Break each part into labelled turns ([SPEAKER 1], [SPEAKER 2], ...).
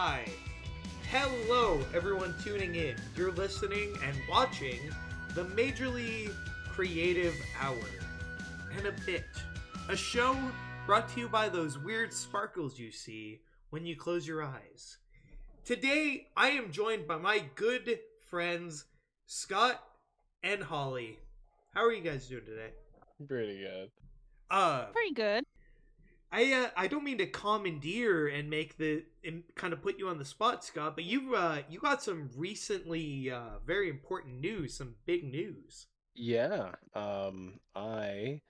[SPEAKER 1] Hi! Hello, everyone tuning in. You're listening and watching the Majorly Creative Hour. And a bit. A show brought to you by those weird sparkles you see when you close your eyes. Today, I am joined by my good friends, Scott and Holly. How are you guys doing today?
[SPEAKER 2] Pretty good.
[SPEAKER 1] Uh,
[SPEAKER 3] Pretty good.
[SPEAKER 1] I don't mean to commandeer and kind of put you on the spot, Scott, but you got some recently very important news, some big news.
[SPEAKER 2] Yeah, I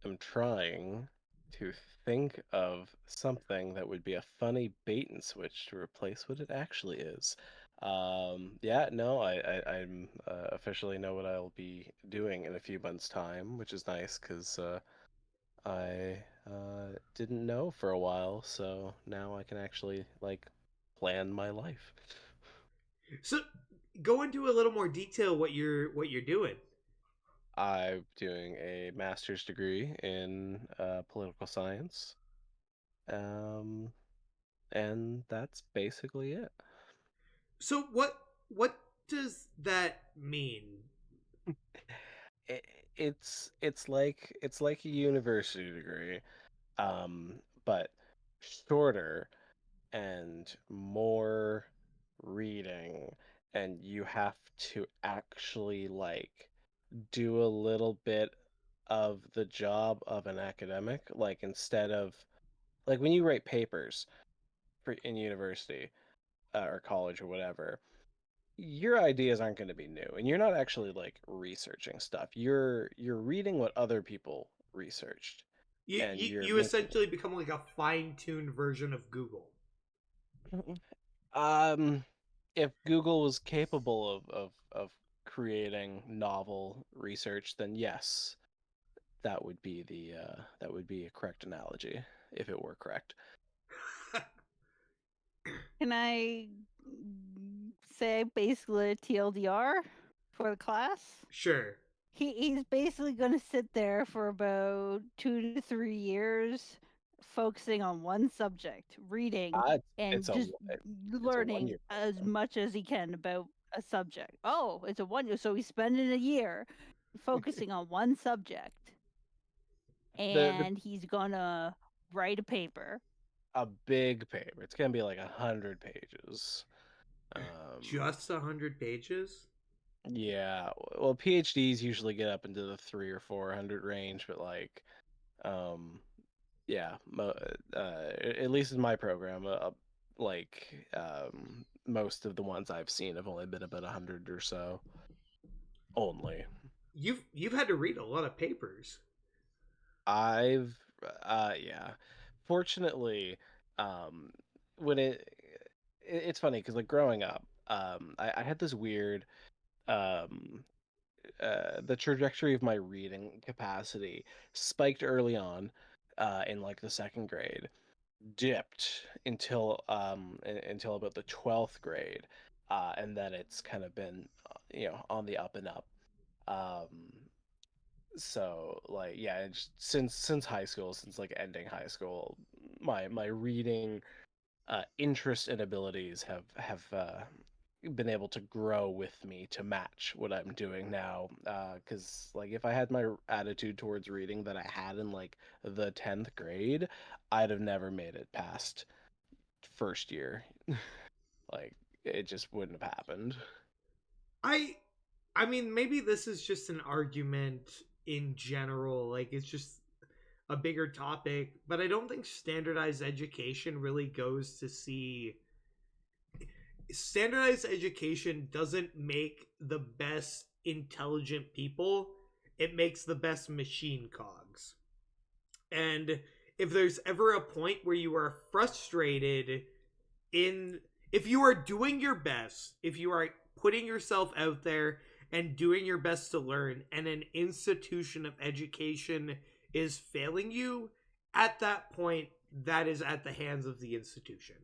[SPEAKER 2] am trying to think of something that would be a funny bait and switch to replace what it actually is. Yeah, no, I'm officially know what I'll be doing in a few months' time, which is nice because I didn't know for a while, so now I can actually plan my life.
[SPEAKER 1] So go into a little more detail what you're doing.
[SPEAKER 2] I'm doing a master's degree in political science, um, and that's basically it.
[SPEAKER 1] So what does that mean?
[SPEAKER 2] it it's like a university degree, but shorter and more reading, and you have to actually do a little bit of the job of an academic, like instead of like when you write papers in university or college or whatever, your ideas aren't going to be new, and you're not actually researching stuff. You're reading what other people researched,
[SPEAKER 1] You
[SPEAKER 2] and
[SPEAKER 1] you,
[SPEAKER 2] you're
[SPEAKER 1] you
[SPEAKER 2] making
[SPEAKER 1] essentially become like a fine-tuned version of Google.
[SPEAKER 2] um if Google was capable of creating novel research, then yes, that would be a correct analogy if it were correct.
[SPEAKER 3] Can I say basically a TLDR for the class?
[SPEAKER 1] Sure.
[SPEAKER 3] He's basically going to sit there for about 2 to 3 years, focusing on one subject, reading,
[SPEAKER 2] Uh,
[SPEAKER 3] and
[SPEAKER 2] it's a
[SPEAKER 3] just
[SPEAKER 2] it's a 1 year
[SPEAKER 3] learning as
[SPEAKER 2] program.
[SPEAKER 3] much as he can about a subject. Oh, it's a 1 year, so he's spending a year focusing on one subject,
[SPEAKER 2] The
[SPEAKER 3] and he's gonna write a paper.
[SPEAKER 2] A big paper. It's gonna be like 100 pages. Um,
[SPEAKER 1] Just 100 pages?
[SPEAKER 2] yeah. Well, PhDs usually get up into the 300 or 400 range, but um, yeah. At least in my program, most of the ones I've seen have only been about 100 or so. Only.
[SPEAKER 1] You've had to read a lot of papers.
[SPEAKER 2] I've, yeah. Fortunately, um, when it's funny because growing up, I had this weird um the trajectory of my reading capacity spiked early on in the second grade, dipped until about the 12th grade, and then it's kind of been on the up and up. um so yeah, since high school, since ending high school, my reading interest and abilities have been able to grow with me to match what I'm doing now. Because if I had my attitude towards reading that I had in the 10th grade, I'd have never made it past first year. like it just wouldn't have happened.
[SPEAKER 1] I I mean maybe this is just an argument in general, like it's just a bigger topic, but I don't think standardized education really goes to see standardized education doesn't make the best intelligent people. It makes the best machine cogs. And if there's ever a point where you are frustrated in if you are doing your best, if you are putting yourself out there and doing your best to learn and an institution of education is failing you, at that point that is at the hands of the institution.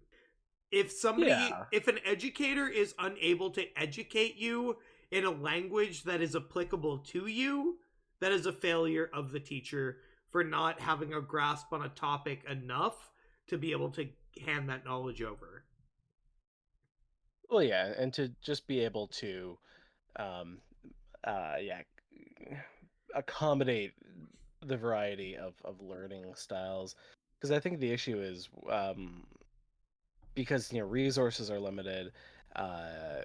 [SPEAKER 2] Yeah.
[SPEAKER 1] If an educator is unable to educate you in a language that is applicable to you, that is a failure of the teacher for not having a grasp on a topic enough to be able to hand that knowledge over.
[SPEAKER 2] Well, yeah, and to just be able to, um, yeah, accommodate the variety of learning styles, because I think the issue is, because resources are limited. uh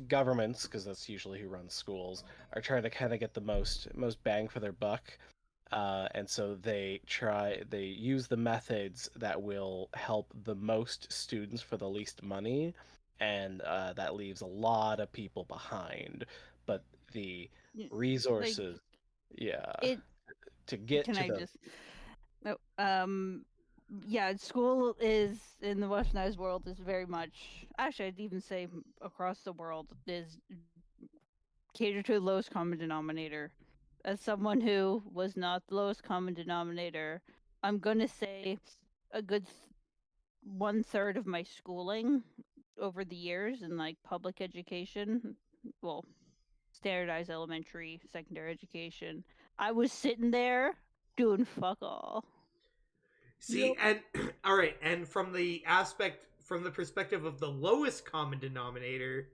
[SPEAKER 2] Governments, because that's usually who runs schools, are trying to kind of get the most bang for their buck. And so they use the methods that will help the most students for the least money, and that leaves a lot of people behind. But the
[SPEAKER 3] Y- Like
[SPEAKER 2] resources, yeah,
[SPEAKER 3] it.
[SPEAKER 2] to get
[SPEAKER 3] Can
[SPEAKER 2] to
[SPEAKER 3] I
[SPEAKER 2] the
[SPEAKER 3] just? No. Yeah, school is in the westernized world is very much. Actually, I'd even say across the world is catered to the lowest common denominator. As someone who was not the lowest common denominator, I'm gonna say a good 1/3 of my schooling over the years in like public education, well, standardized elementary, secondary education, I was sitting there doing fuck all.
[SPEAKER 1] See, and all right, and from the perspective of the lowest common denominator,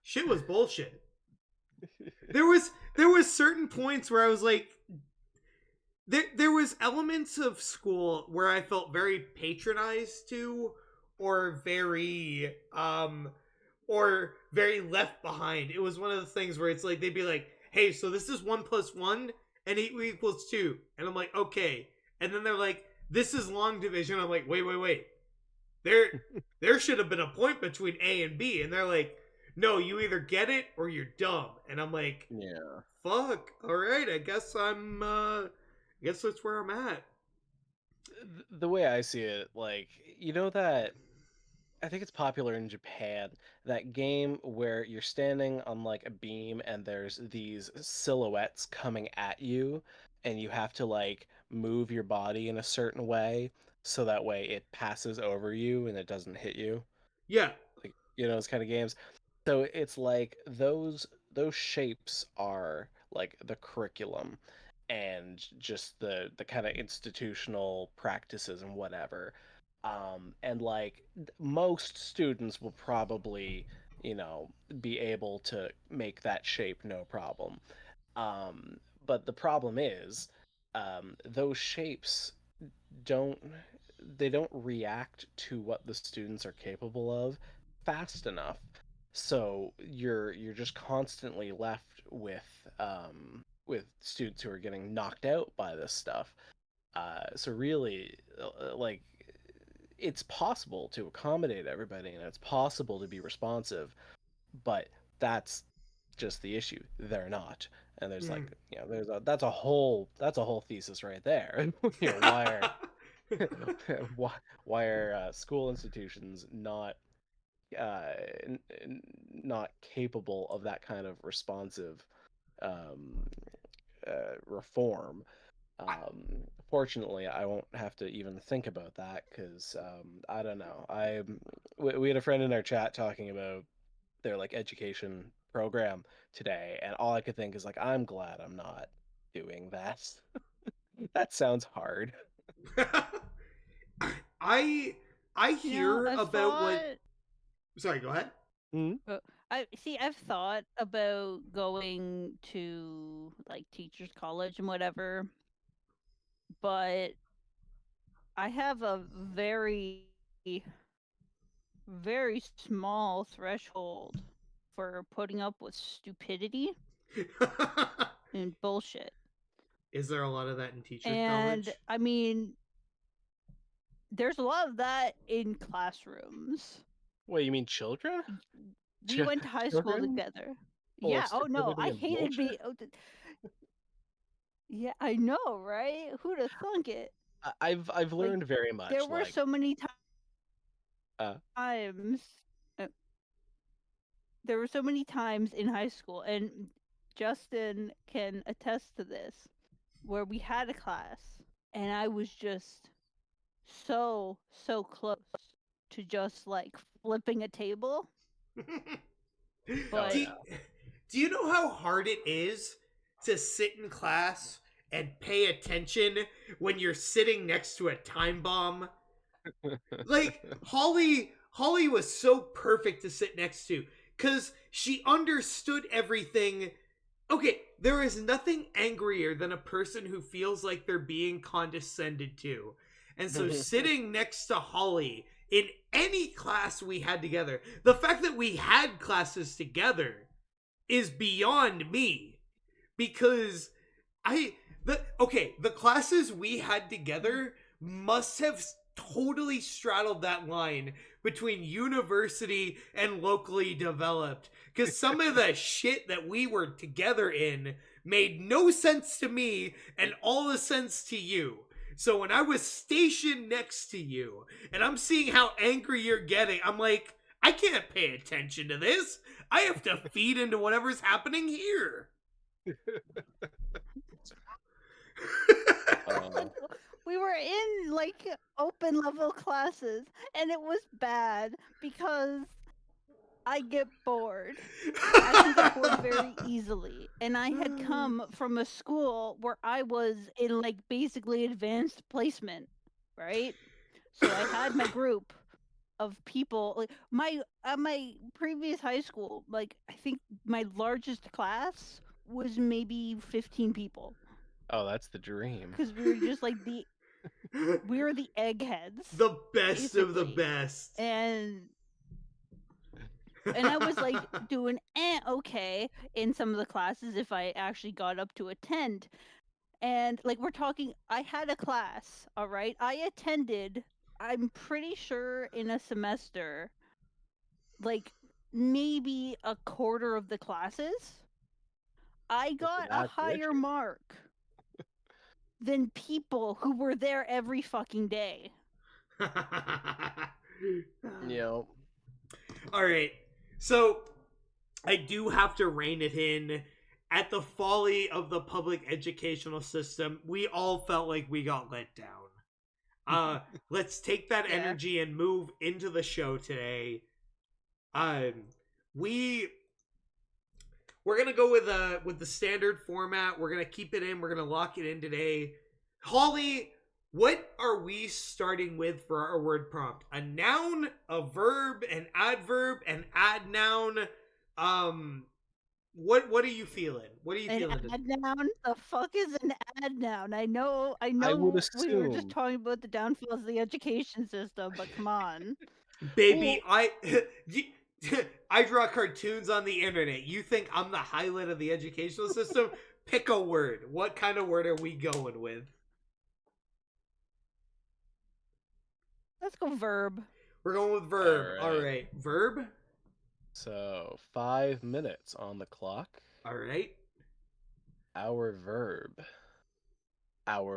[SPEAKER 1] shit was bullshit. There was certain points where I was like, there was elements of school where I felt very patronized to, or very left behind. It was one of the things where it's like they'd be like, "Hey, so this is 1 + 1 and 8 = 2," and I'm like, "Okay," and then they're like, "This is long division." I'm like, "Wait. There should have been a point between A and B," and they're like, "No, you either get it or you're dumb," and I'm like,
[SPEAKER 2] yeah.
[SPEAKER 1] "Fuck, all right, I guess guess that's where I'm at."
[SPEAKER 2] The way I see it, like, that I think it's popular in Japan, that game where you're standing on like a beam and there's these silhouettes coming at you, and you have to like move your body in a certain way so that way it passes over you and it doesn't hit you.
[SPEAKER 1] Yeah.
[SPEAKER 2] Like, those kind of games. So it's like those shapes are like the curriculum, and just the kind of institutional practices and whatever. And like most students will probably, be able to make that shape no problem. But the problem is, those shapes don't they don't react to what the students are capable of fast enough. So you're just constantly left with students who are getting knocked out by this stuff. So really, like, it's possible to accommodate everybody and it's possible to be responsive, but that's just the issue. They're not. And there's like,
[SPEAKER 1] Mm.
[SPEAKER 2] that's a whole thesis right there. Why are why are school institutions uh, not capable of that kind of responsive um, reform? Fortunately, I won't have to even think about that because I don't know. We had a friend in our chat talking about their like education program today, and all I could think is like, I'm glad I'm not doing that. That sounds hard.
[SPEAKER 1] I I
[SPEAKER 3] You know,
[SPEAKER 1] hear
[SPEAKER 3] I've
[SPEAKER 1] about
[SPEAKER 3] thought.
[SPEAKER 1] what. Sorry, go ahead.
[SPEAKER 2] Hmm?
[SPEAKER 3] I've thought about going to like teachers college and whatever, but I have a very small threshold for putting up with stupidity and bullshit.
[SPEAKER 1] Is there a lot of that in teachers
[SPEAKER 3] And
[SPEAKER 1] college?
[SPEAKER 3] I mean, there's a lot of that in classrooms.
[SPEAKER 2] What, you mean children?
[SPEAKER 3] We went to high school
[SPEAKER 2] Children
[SPEAKER 3] together.
[SPEAKER 2] full of
[SPEAKER 3] Yeah, oh no,
[SPEAKER 2] stupidity
[SPEAKER 3] I
[SPEAKER 2] and
[SPEAKER 3] hated
[SPEAKER 2] bullshit?
[SPEAKER 3] being. Yeah, I know, right? Who'd have thunk it?
[SPEAKER 2] I've
[SPEAKER 3] Like,
[SPEAKER 2] learned very
[SPEAKER 3] there
[SPEAKER 2] much,
[SPEAKER 3] were
[SPEAKER 2] like,
[SPEAKER 3] so many
[SPEAKER 2] uh
[SPEAKER 3] times. uh, There were so many times in high school, and Justin can attest to this, where we had a class, and I was just so close to just like flipping a table,
[SPEAKER 2] oh
[SPEAKER 3] but
[SPEAKER 1] do,
[SPEAKER 2] yeah.
[SPEAKER 1] do you know how hard it is to sit in class and pay attention when you're sitting next to a time bomb? Like Holly was so perfect to sit next to because she understood everything. Okay, there is nothing angrier than a person who feels like they're being condescended to. And so sitting next to Holly in any class we had together, the fact that we had classes together is beyond me. Because the classes we had together must have totally straddled that line between university and locally developed, because some of the shit that we were together in made no sense to me and all the sense to you. So when I was stationed next to you and I'm seeing how angry you're getting, I'm like, I can't pay attention to this. I have to feed into whatever's happening here.
[SPEAKER 3] We were in like open level classes, and it was bad because I get bored. I can get bored very easily, and I had come from a school where I was in like basically advanced placement, right? So I had my group of people. Like my previous high school, like I think my largest class was maybe 15 people.
[SPEAKER 2] Oh, that's the dream.
[SPEAKER 3] Because we were just like we were the eggheads.
[SPEAKER 1] The best of the
[SPEAKER 3] basically.
[SPEAKER 1] best.
[SPEAKER 3] And I was like doing okay in some of the classes if I actually got up to attend. And like we're talking, I had a class, all right? I attended, I'm pretty sure in a semester, like maybe a quarter of the classes. I got a higher mark than people who were there every fucking day.
[SPEAKER 2] Yep.
[SPEAKER 1] All right. So I do have to rein it in. At the folly of the public educational system, we all felt like we got let down. Let's take that energy and move into the show today. We're gonna go with the standard format. We're gonna keep it in. We're gonna lock it in today. Holly, what are we starting with for our word prompt? A noun, a verb, an adverb, an adnoun. What are you feeling? What are you feeling?
[SPEAKER 3] An adnoun? The fuck is an adnoun? I know.
[SPEAKER 2] I would
[SPEAKER 3] we were just
[SPEAKER 2] assume.
[SPEAKER 3] talking about the downfalls of the education system, but come on,
[SPEAKER 1] baby. I draw cartoons on the internet. You think I'm the highlight of the educational system? Pick a word. What kind of word are we going with?
[SPEAKER 3] Let's go verb.
[SPEAKER 1] We're going with verb. All right. Verb.
[SPEAKER 2] So 5 minutes on the clock.
[SPEAKER 1] All right.
[SPEAKER 2] Our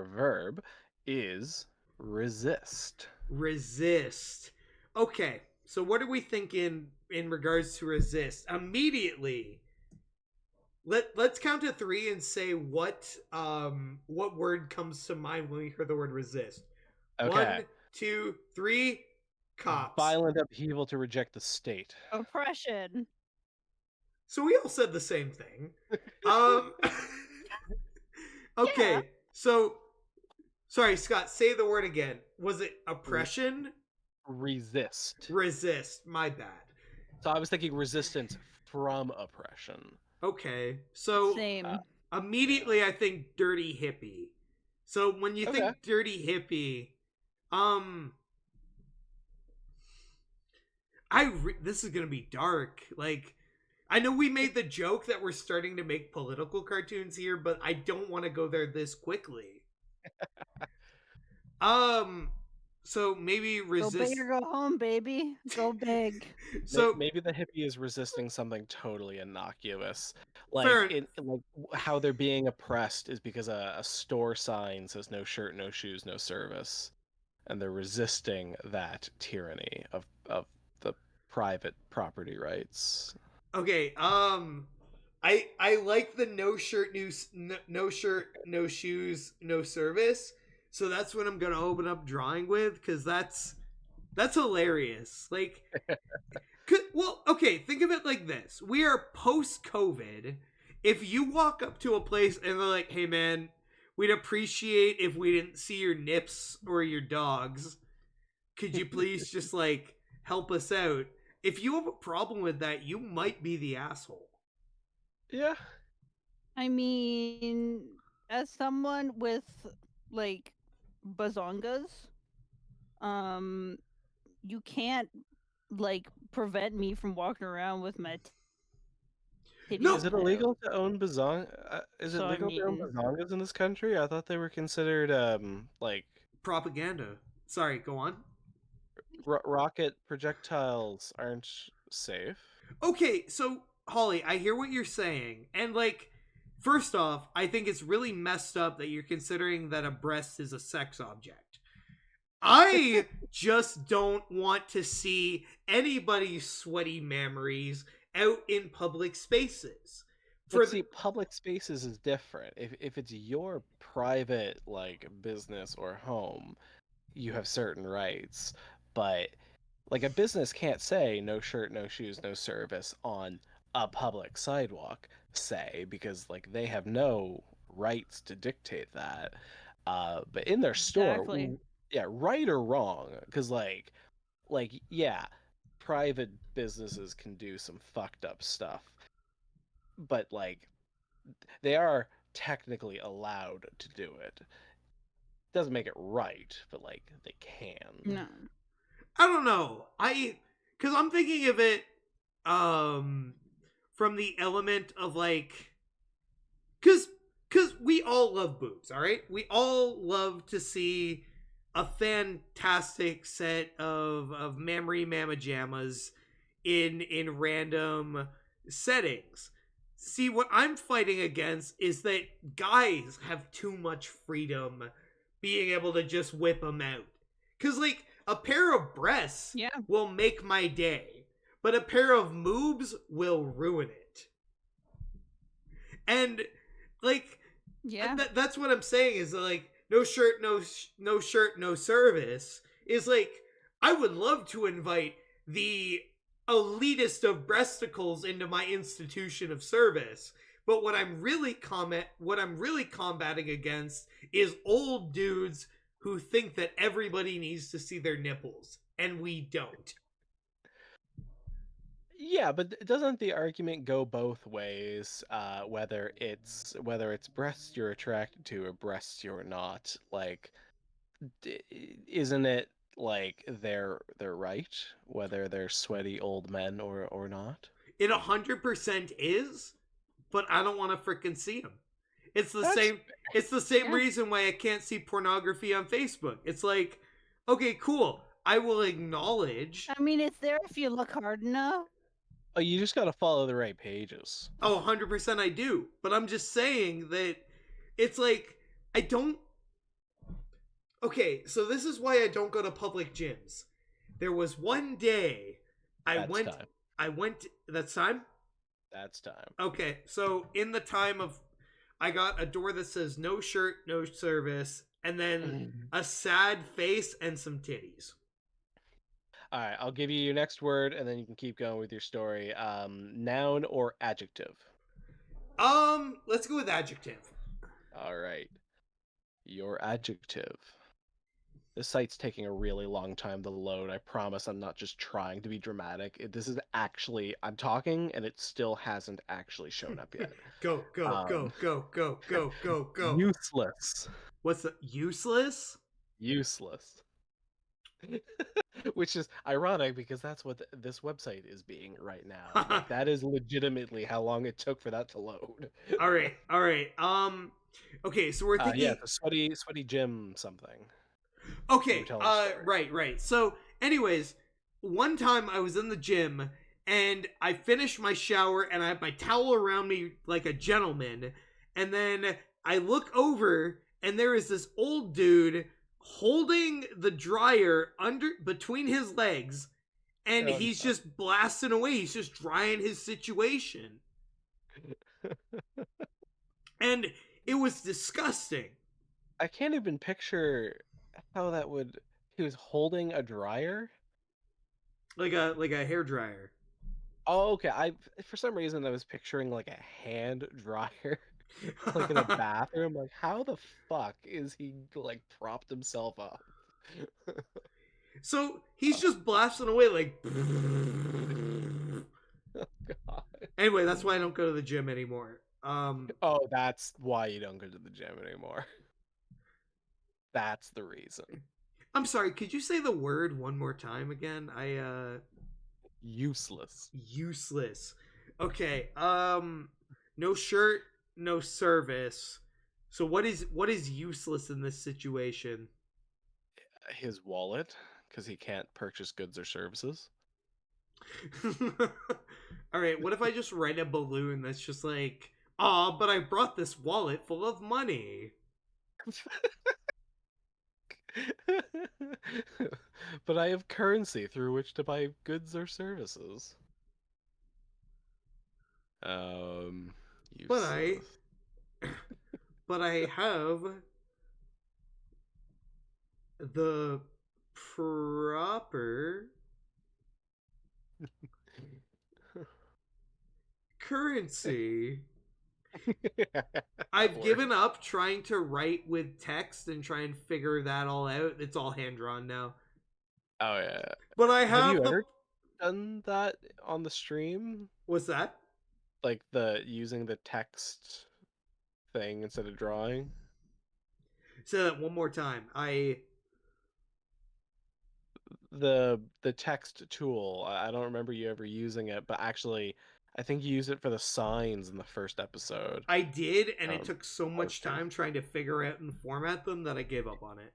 [SPEAKER 2] verb is resist.
[SPEAKER 1] Resist. Okay. So what are we thinking in regards to resist? Immediately, let's count to 3 and say what word comes to mind when we hear the word resist.
[SPEAKER 2] Okay.
[SPEAKER 1] 1, 2, 3. Cops.
[SPEAKER 2] Violent upheaval to reject the state.
[SPEAKER 3] Oppression.
[SPEAKER 1] So we all said the same thing. Okay. Yeah. So sorry, Scott, say the word again. Was it oppression?
[SPEAKER 2] Resist.
[SPEAKER 1] Resist. My bad.
[SPEAKER 2] So I was thinking resistance from oppression.
[SPEAKER 1] Okay. So
[SPEAKER 3] same.
[SPEAKER 1] Immediately I think dirty hippie. So when you think dirty hippie, this is gonna be dark. Like, I know we made the joke that we're starting to make political cartoons here, but I don't want to go there this quickly. So maybe resist.
[SPEAKER 3] Go big or go home, baby. Go big.
[SPEAKER 2] So maybe the hippie is resisting something totally innocuous, like how they're being oppressed is because a store sign says "No shirt, no shoes, no service," and they're resisting that tyranny of the private property rights.
[SPEAKER 1] Okay, I like the no shirt, no shoes, no service. So that's what I'm gonna open up drawing with, because that's hilarious. Like, well, okay, think of it like this: we are post-COVID. If you walk up to a place and they're like, "Hey, man, we'd appreciate if we didn't see your nips or your dogs. Could you please just like help us out. If you have a problem with that, you might be the asshole.
[SPEAKER 2] Yeah.
[SPEAKER 3] I mean, as someone with like bazongas, um, you can't like prevent me from walking around with my titties
[SPEAKER 2] Is
[SPEAKER 1] No,
[SPEAKER 2] it
[SPEAKER 3] out.
[SPEAKER 2] illegal to own bazong? Is it
[SPEAKER 3] So I
[SPEAKER 2] legal to own
[SPEAKER 3] mean,
[SPEAKER 2] bazongas in this country? I thought they were considered like
[SPEAKER 1] propaganda. Sorry, go on.
[SPEAKER 2] rocket projectiles aren't safe.
[SPEAKER 1] Okay, so Holly, I hear what you're saying, and like, first off, I think it's really messed up that you're considering that a breast is a sex object. I just don't want to see anybody's sweaty memories out in public spaces.
[SPEAKER 2] But
[SPEAKER 1] For
[SPEAKER 2] see, public spaces is different. If it's your private like business or home, you have certain rights. But like a business can't say no shirt, no shoes, no service on a public sidewalk, say, because like they have no rights to dictate that. But in their store,
[SPEAKER 3] exactly.
[SPEAKER 2] yeah, right or wrong, because yeah, private businesses can do some fucked up stuff, but like they are technically allowed to do it. Doesn't make it right, but like they can.
[SPEAKER 3] No.
[SPEAKER 1] I don't know. Cuz I'm thinking of it um from the element of like cuz we all love boobs, all right? We all love to see a fantastic set of memory mamma jammas in random settings. See, what I'm fighting against is that guys have too much freedom being able to just whip them out. Cuz like a pair of breasts
[SPEAKER 3] Yeah.
[SPEAKER 1] will make my day, but a pair of moobs will ruin it. And like
[SPEAKER 3] Yeah.
[SPEAKER 1] that's what I'm saying is like no shirt, no shirt, no service is like I would love to invite the elitist of breasticles into my institution of service. But what I'm really combating against is old dudes who think that everybody needs to see their nipples and we don't.
[SPEAKER 2] Yeah, but doesn't the argument go both ways? Whether it's breasts you're attracted to or breasts you're not. Like, isn't it like they're right whether they're sweaty old men or not?
[SPEAKER 1] It 100% is, but I don't want to freaking see them. It's the
[SPEAKER 2] That's
[SPEAKER 1] same. It's the same
[SPEAKER 3] Yeah.
[SPEAKER 1] reason why I can't see pornography on Facebook. It's like, okay, cool. I will acknowledge.
[SPEAKER 3] I mean, it's there if you look hard enough.
[SPEAKER 2] Oh, you just gotta follow the right pages.
[SPEAKER 1] Oh, 100% I do. But I'm just saying that it's like I don't. Okay, so this is why I don't go to public gyms. There was one day I
[SPEAKER 2] That's
[SPEAKER 1] went.
[SPEAKER 2] time.
[SPEAKER 1] I went. That's time.
[SPEAKER 2] That's time.
[SPEAKER 1] Okay, so in the time of, I got a door that says no shirt, no service, and then a sad face and some titties.
[SPEAKER 2] All right, I'll give you your next word, and then you can keep going with your story. Noun or adjective?
[SPEAKER 1] Let's go with adjective.
[SPEAKER 2] All right, your adjective. This site's taking a really long time to load. I promise I'm not just trying to be dramatic. This is actually, I'm talking, and it still hasn't actually shown up yet.
[SPEAKER 1] Go,
[SPEAKER 2] Um,
[SPEAKER 1] go.
[SPEAKER 2] Useless.
[SPEAKER 1] What's the useless?
[SPEAKER 2] Useless. Which is ironic because that's what this website is being right now. Like that is legitimately how long it took for that to load.
[SPEAKER 1] All right. Okay, so we're thinking.
[SPEAKER 2] Yeah, the sweaty gym something.
[SPEAKER 1] Okay,
[SPEAKER 2] telling a story.
[SPEAKER 1] right. So, anyways, one time I was in the gym and I finished my shower and I had my towel around me like a gentleman, and then I look over and there is this old dude holding the dryer under between his legs, and
[SPEAKER 2] Oh,
[SPEAKER 1] he's
[SPEAKER 2] no.
[SPEAKER 1] just blasting away. He's just drying his situation. And it was disgusting.
[SPEAKER 2] I can't even picture how that would. He was holding a dryer.
[SPEAKER 1] Like a hair dryer.
[SPEAKER 2] Oh, okay. I for some reason I was picturing like a hand dryer, like in a bathroom. Like, how the fuck is he like propped himself up?
[SPEAKER 1] So he's just blasting away like.
[SPEAKER 2] God.
[SPEAKER 1] Anyway, that's why I don't go to the gym anymore.
[SPEAKER 2] Oh, that's why you don't go to the gym anymore. That's the reason.
[SPEAKER 1] I'm sorry, could you say the word one more time again?
[SPEAKER 2] Useless.
[SPEAKER 1] Useless. Okay. No shirt, no service. So what is useless in this situation?
[SPEAKER 2] His wallet, because he can't purchase goods or services.
[SPEAKER 1] All right, what if I just write a balloon that's just like, "Ah, but I brought this wallet full of money."
[SPEAKER 2] But I have currency through which to buy goods or services.
[SPEAKER 1] But I
[SPEAKER 2] Useless.
[SPEAKER 1] but I have the proper currency. I've given up trying to write with text and try and figure that all out. It's all hand drawn now.
[SPEAKER 2] Oh yeah.
[SPEAKER 1] But I
[SPEAKER 2] Have you
[SPEAKER 1] have the.
[SPEAKER 2] ever done that on the stream?
[SPEAKER 1] What's that?
[SPEAKER 2] Like the using the text thing instead of drawing?
[SPEAKER 1] Say that one more time.
[SPEAKER 2] The text tool. I don't remember you ever using it, but actually I think you used it for the signs in the first episode.
[SPEAKER 1] I did, and it
[SPEAKER 2] Um,
[SPEAKER 1] took so much
[SPEAKER 2] okay.
[SPEAKER 1] time trying to figure out and format them that I gave up on it.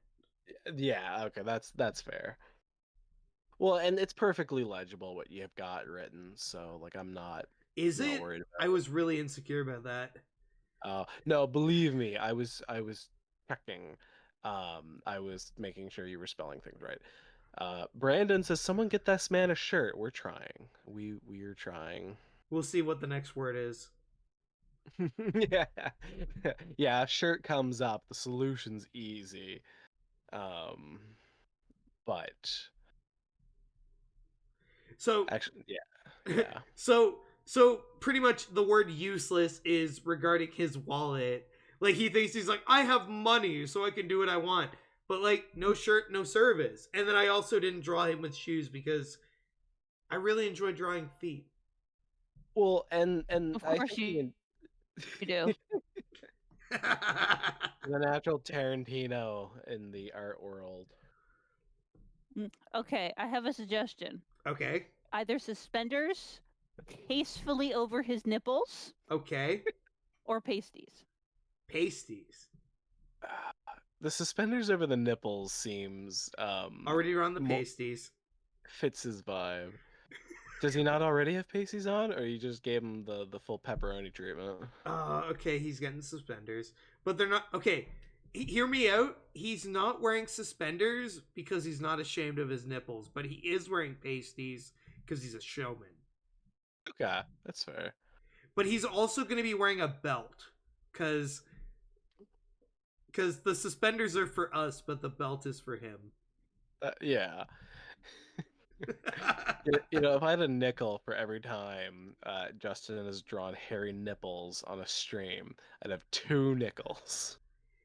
[SPEAKER 2] Yeah, okay, that's fair. Well, and it's perfectly legible what you've got written, so like I'm not
[SPEAKER 1] Is it?
[SPEAKER 2] worried
[SPEAKER 1] I
[SPEAKER 2] about
[SPEAKER 1] was really insecure about that.
[SPEAKER 2] it. No, believe me, I was checking. I was making sure you were spelling things right. Brandon says, "Someone get this man a shirt." We're trying. We're trying.
[SPEAKER 1] We'll see what the next word is.
[SPEAKER 2] Yeah, yeah. Shirt comes up. The solution's easy. Um, but
[SPEAKER 1] So,
[SPEAKER 2] actually, yeah.
[SPEAKER 1] so pretty much the word useless is regarding his wallet. Like he thinks he's like, I have money, so I can do what I want. But like, no shirt, no service. And then I also didn't draw him with shoes because I really enjoy drawing feet.
[SPEAKER 2] Well, and
[SPEAKER 3] Of
[SPEAKER 2] I
[SPEAKER 3] course
[SPEAKER 2] think
[SPEAKER 3] you do.
[SPEAKER 2] the natural Tarantino in the art world.
[SPEAKER 3] Okay, I have a suggestion.
[SPEAKER 1] Okay.
[SPEAKER 3] Either suspenders tastefully over his nipples
[SPEAKER 1] Okay.
[SPEAKER 3] or pasties.
[SPEAKER 1] Pasties.
[SPEAKER 2] The suspenders over the nipples seems
[SPEAKER 1] Already around the pasties.
[SPEAKER 2] fits his vibe. Does he not already have pasties on, or you just gave him the full pepperoni treatment?
[SPEAKER 1] Okay, he's getting suspenders. But they're not. Okay, hear me out. He's not wearing suspenders because he's not ashamed of his nipples, but he is wearing pasties because he's a showman.
[SPEAKER 2] Okay, that's fair.
[SPEAKER 1] But he's also going to be wearing a belt because the suspenders are for us, but the belt is for him.
[SPEAKER 2] Yeah. You know, if I had a nickel for every time Justin has drawn hairy nipples on a stream, I'd have 2 nickels,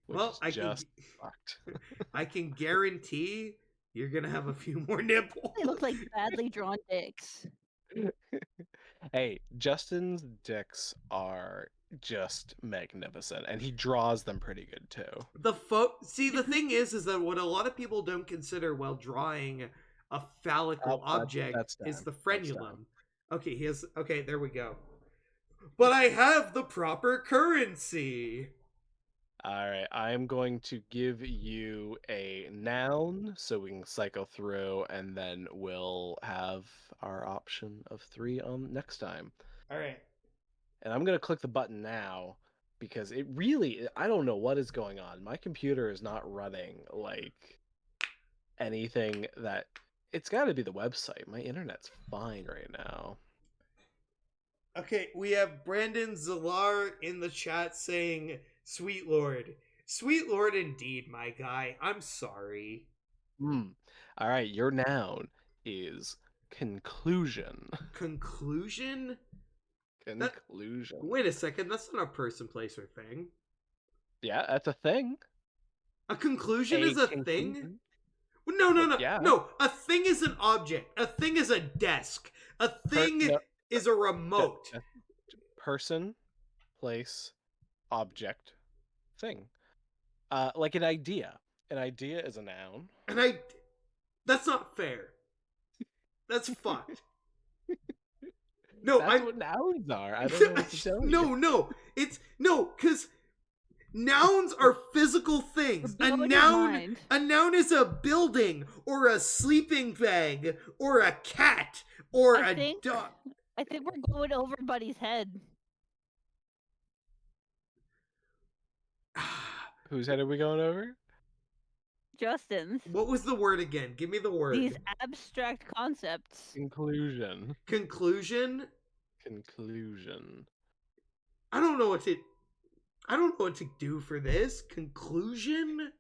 [SPEAKER 2] which
[SPEAKER 1] Well,
[SPEAKER 2] is just fucked.
[SPEAKER 1] I can guarantee you're gonna have a few more nipples.
[SPEAKER 3] They look like badly drawn dicks.
[SPEAKER 2] Hey, Justin's dicks are just magnificent, and he draws them pretty good too.
[SPEAKER 1] See, the thing is that what a lot of people don't consider while drawing a phallical object is the frenulum. Okay, okay, there we go. But I have the proper currency.
[SPEAKER 2] All right, I'm going to give you a noun so we can cycle through, and then we'll have our option of 3 on next time.
[SPEAKER 1] All right.
[SPEAKER 2] And I'm going to click the button now because it really, I don't know what is going on. My computer is not running like anything that, it's got to be the website. My internet's fine right now.
[SPEAKER 1] Okay, we have Brandon Zalar in the chat saying, Sweet Lord. Sweet Lord indeed, my guy. I'm sorry.
[SPEAKER 2] All right, your noun is conclusion.
[SPEAKER 1] Conclusion?
[SPEAKER 2] Conclusion.
[SPEAKER 1] Wait a second, that's not a person, place, or thing.
[SPEAKER 2] Yeah, that's a thing.
[SPEAKER 1] A conclusion is a thing? No.
[SPEAKER 2] Yeah.
[SPEAKER 1] No, a thing is an object. A thing is a desk. A thing is a remote.
[SPEAKER 2] Person, place, object, thing. Like an idea. An idea is a noun.
[SPEAKER 1] And that's not fair. That's fucked. No,
[SPEAKER 2] That's what nouns are. I don't know what to tell you.
[SPEAKER 1] No, because nouns are physical things. A noun is a building or a sleeping bag or a cat or a dog.
[SPEAKER 3] I think we're going over Buddy's head.
[SPEAKER 2] Whose head are we going over?
[SPEAKER 3] Justin's.
[SPEAKER 1] What was the word again? Give me the word.
[SPEAKER 3] These abstract concepts.
[SPEAKER 2] Conclusion.
[SPEAKER 1] Conclusion?
[SPEAKER 2] Conclusion.
[SPEAKER 1] I don't know what to do for this. Conclusion?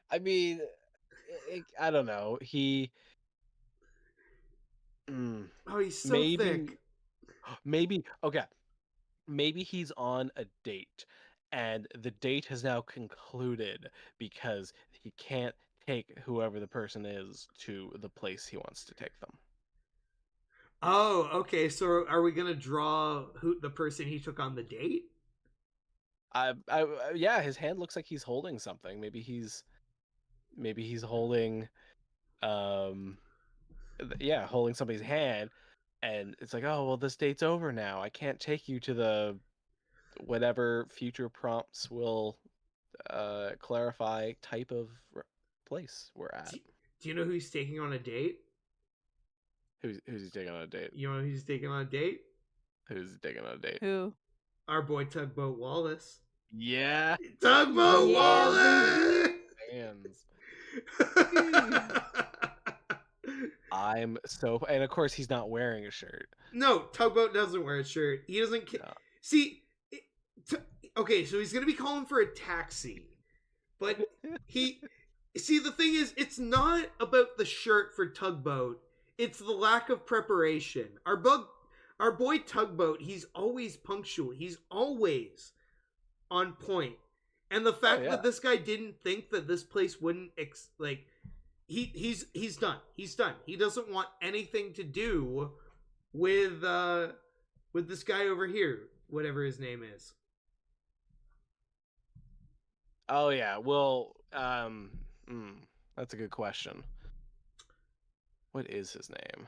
[SPEAKER 2] I mean, I don't know.
[SPEAKER 1] Oh, he's so thick.
[SPEAKER 2] Maybe, okay. Maybe he's on a date, and the date has now concluded because he can't take whoever the person is to the place he wants to take them.
[SPEAKER 1] Oh, okay. So are we gonna draw who the person he took on the date?
[SPEAKER 2] Yeah, his hand looks like he's holding something. Maybe he's holding, holding somebody's hand, and it's like, oh well, this date's over now. I can't take you to the whatever future prompts will clarify type of place we're at.
[SPEAKER 1] Do you know who he's taking on a date?
[SPEAKER 2] Who's he taking on a date?
[SPEAKER 1] You know who he's taking on a date?
[SPEAKER 2] Who's he taking on a date?
[SPEAKER 3] Who?
[SPEAKER 1] Our boy Tugboat Wallace.
[SPEAKER 2] Yeah.
[SPEAKER 1] Tugboat Wallace!
[SPEAKER 2] Hands. I'm so... And of course he's not wearing a shirt.
[SPEAKER 1] No, Tugboat doesn't wear a shirt. He doesn't...
[SPEAKER 2] No.
[SPEAKER 1] See... Okay, so he's gonna be calling for a taxi. But he... See, the thing is, it's not about the shirt for Tugboat. It's the lack of preparation. Our boy Tugboat, he's always punctual. He's always on point. And the fact that this guy didn't think that this place wouldn't he's done. He's done. He doesn't want anything to do with this guy over here, whatever his name is.
[SPEAKER 2] Oh yeah. Well, that's a good question. What is his name?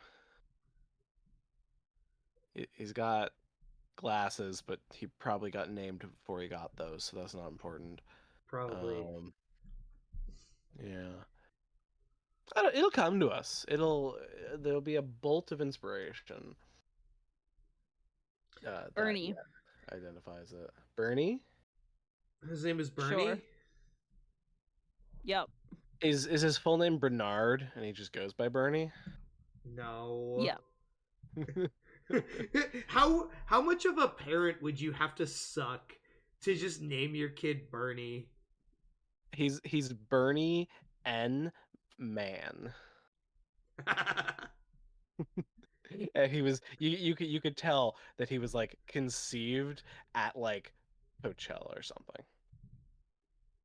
[SPEAKER 2] He's got glasses, but he probably got named before he got those, so that's not important.
[SPEAKER 1] Probably.
[SPEAKER 2] Yeah. It'll come to us. There'll be a bolt of inspiration.
[SPEAKER 3] Bernie
[SPEAKER 2] identifies it. Bernie?
[SPEAKER 1] His name is Bernie?
[SPEAKER 3] Sure. Yep.
[SPEAKER 2] Is his full name Bernard and he just goes by Bernie?
[SPEAKER 1] No.
[SPEAKER 3] Yep.
[SPEAKER 1] How much of a parent would you have to suck to just name your kid Bernie?
[SPEAKER 2] He's Bernie N. Man. And he was you could tell that he was like conceived at like Coachella or something.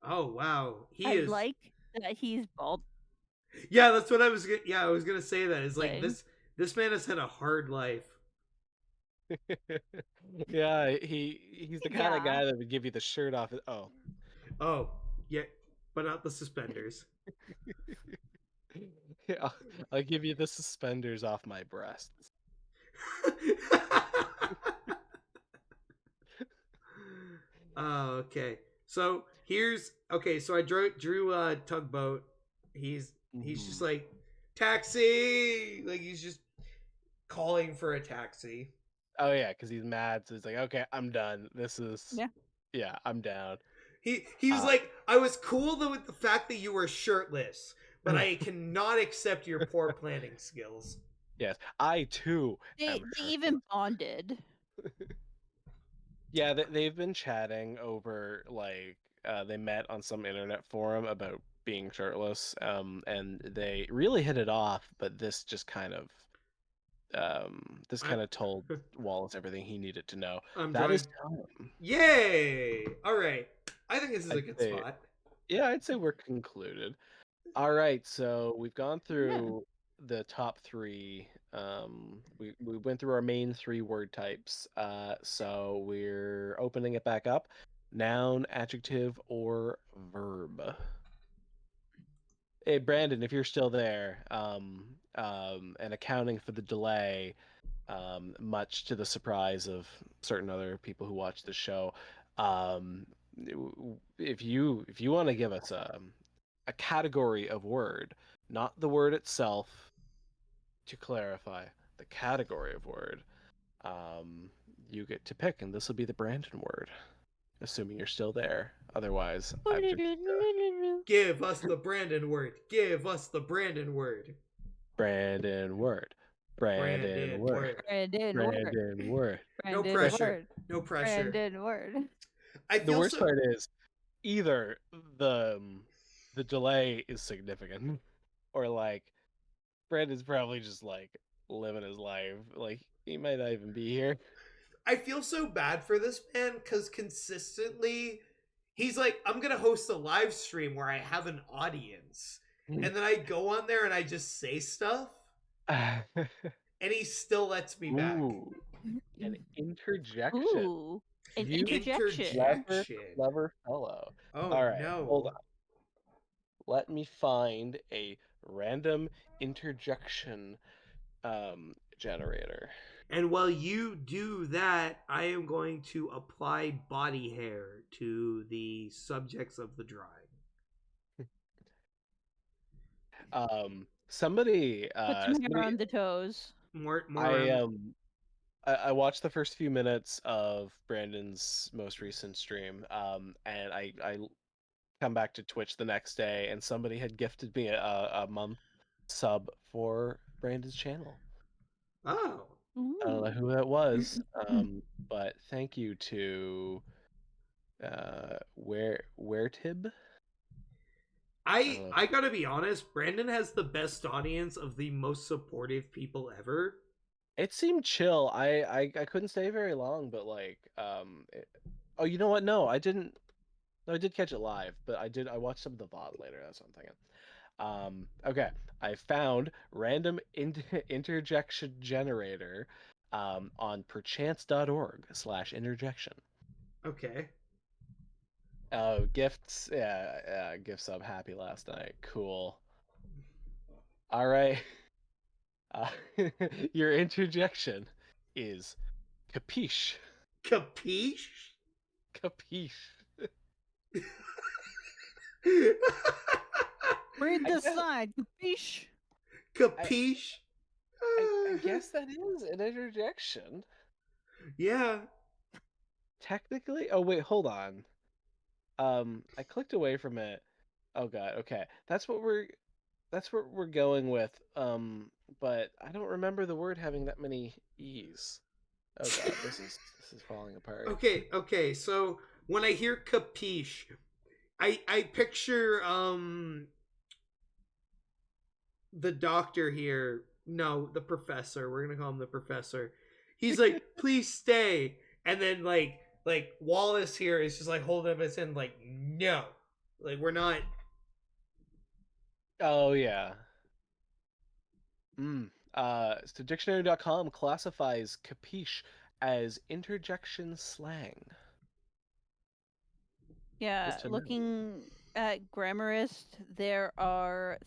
[SPEAKER 1] Oh wow,
[SPEAKER 3] I like that he's bald.
[SPEAKER 1] Yeah, that's what I was. I was gonna say that. It's like this man has had a hard life.
[SPEAKER 2] Yeah, he's the kind of guy that would give you the shirt off. Oh,
[SPEAKER 1] yeah, but not the suspenders.
[SPEAKER 2] Yeah, I'll give you the suspenders off my breasts.
[SPEAKER 1] Okay. So so I drew Tugboat. He's just like taxi, like he's just calling for a taxi.
[SPEAKER 2] Oh yeah, because he's mad, so he's like, okay, I'm done. This is yeah, I'm down.
[SPEAKER 1] He was like, I was cool though with the fact that you were shirtless, but I cannot accept your poor planning skills.
[SPEAKER 2] Yes, I too.
[SPEAKER 3] They even bonded.
[SPEAKER 2] Yeah, they've been chatting over like they met on some internet forum about being shirtless, and they really hit it off. But this just kind of told Wallace everything he needed to know. That is time.
[SPEAKER 1] Yay! All right, I think this is a good spot.
[SPEAKER 2] Yeah, I'd say we're concluded. All right, so we've gone through the top three. We went through our main three word types. So we're opening it back up. Noun, adjective, or verb. Hey, Brandon, if you're still there, and accounting for the delay, much to the surprise of certain other people who watch the show, if you want to give us a category of word, not the word itself, to clarify, the category of word, you get to pick, and this will be the Brandon word, assuming you're still there. Otherwise, I've just
[SPEAKER 1] Give us the Brandon word. Give us the Brandon word.
[SPEAKER 2] Brandon word. Brandon word.
[SPEAKER 3] Brandon word.
[SPEAKER 2] Brandon word.
[SPEAKER 1] No
[SPEAKER 3] Brandon
[SPEAKER 1] pressure.
[SPEAKER 3] word.
[SPEAKER 1] No pressure.
[SPEAKER 3] Brandon word.
[SPEAKER 1] I
[SPEAKER 2] The
[SPEAKER 1] feel
[SPEAKER 2] worst
[SPEAKER 1] so.
[SPEAKER 2] part is either the delay is significant, or like Brandon's probably just like living his life. Like he might not even be here.
[SPEAKER 1] I feel so bad for this man because consistently he's like, I'm gonna host a live stream where I have an audience. And then I go on there and I just say stuff, and he still lets me back.
[SPEAKER 2] Ooh, an interjection.
[SPEAKER 3] Ooh, an
[SPEAKER 2] You
[SPEAKER 3] interjection.
[SPEAKER 2] clever, clever fellow.
[SPEAKER 1] Oh
[SPEAKER 2] All right,
[SPEAKER 1] no.
[SPEAKER 2] hold on. Let me find a random interjection generator.
[SPEAKER 1] And while you do that, I am going to apply body hair to the subjects of the drawing.
[SPEAKER 2] Somebody,
[SPEAKER 3] Put some hair
[SPEAKER 2] somebody,
[SPEAKER 3] on the toes.
[SPEAKER 1] More
[SPEAKER 2] I
[SPEAKER 1] on.
[SPEAKER 2] I watched the first few minutes of Brandon's most recent stream, and I come back to Twitch the next day, and somebody had gifted me a month sub for Brandon's channel.
[SPEAKER 1] Oh.
[SPEAKER 2] I don't know who that was, but thank you to where Tib.
[SPEAKER 1] I gotta be honest, Brandon has the best audience of the most supportive people ever.
[SPEAKER 2] It seemed chill. I couldn't stay very long, but like oh, you know what? No, I didn't. No, I did catch it live, but I watched some of the VOD later. That's what I'm thinking. Okay, I found random interjection generator on perchance.org/interjection.
[SPEAKER 1] Okay.
[SPEAKER 2] Oh, gifts. Yeah, gift sub happy last night. Cool. All right. Uh, your interjection is capiche.
[SPEAKER 1] Capiche?
[SPEAKER 2] Capiche.
[SPEAKER 3] Read
[SPEAKER 2] I
[SPEAKER 3] the
[SPEAKER 2] guess-
[SPEAKER 3] sign. Capiche?
[SPEAKER 1] Capiche?
[SPEAKER 2] I guess that is an interjection.
[SPEAKER 1] Yeah.
[SPEAKER 2] Technically. Oh wait, hold on. I clicked away from it. Oh god. Okay, that's what we're going with. But I don't remember the word having that many e's. Oh god, this is falling apart.
[SPEAKER 1] Okay, so when I hear capiche, I picture the doctor here. No, the professor. We're gonna call him the professor. He's like, please stay. And then like Wallace here is just like holding up his hand like, no. Like we're not.
[SPEAKER 2] Oh yeah. So dictionary.com classifies capiche as interjection slang.
[SPEAKER 3] Yeah,
[SPEAKER 2] Just to know.
[SPEAKER 3] looking at Grammarist, there are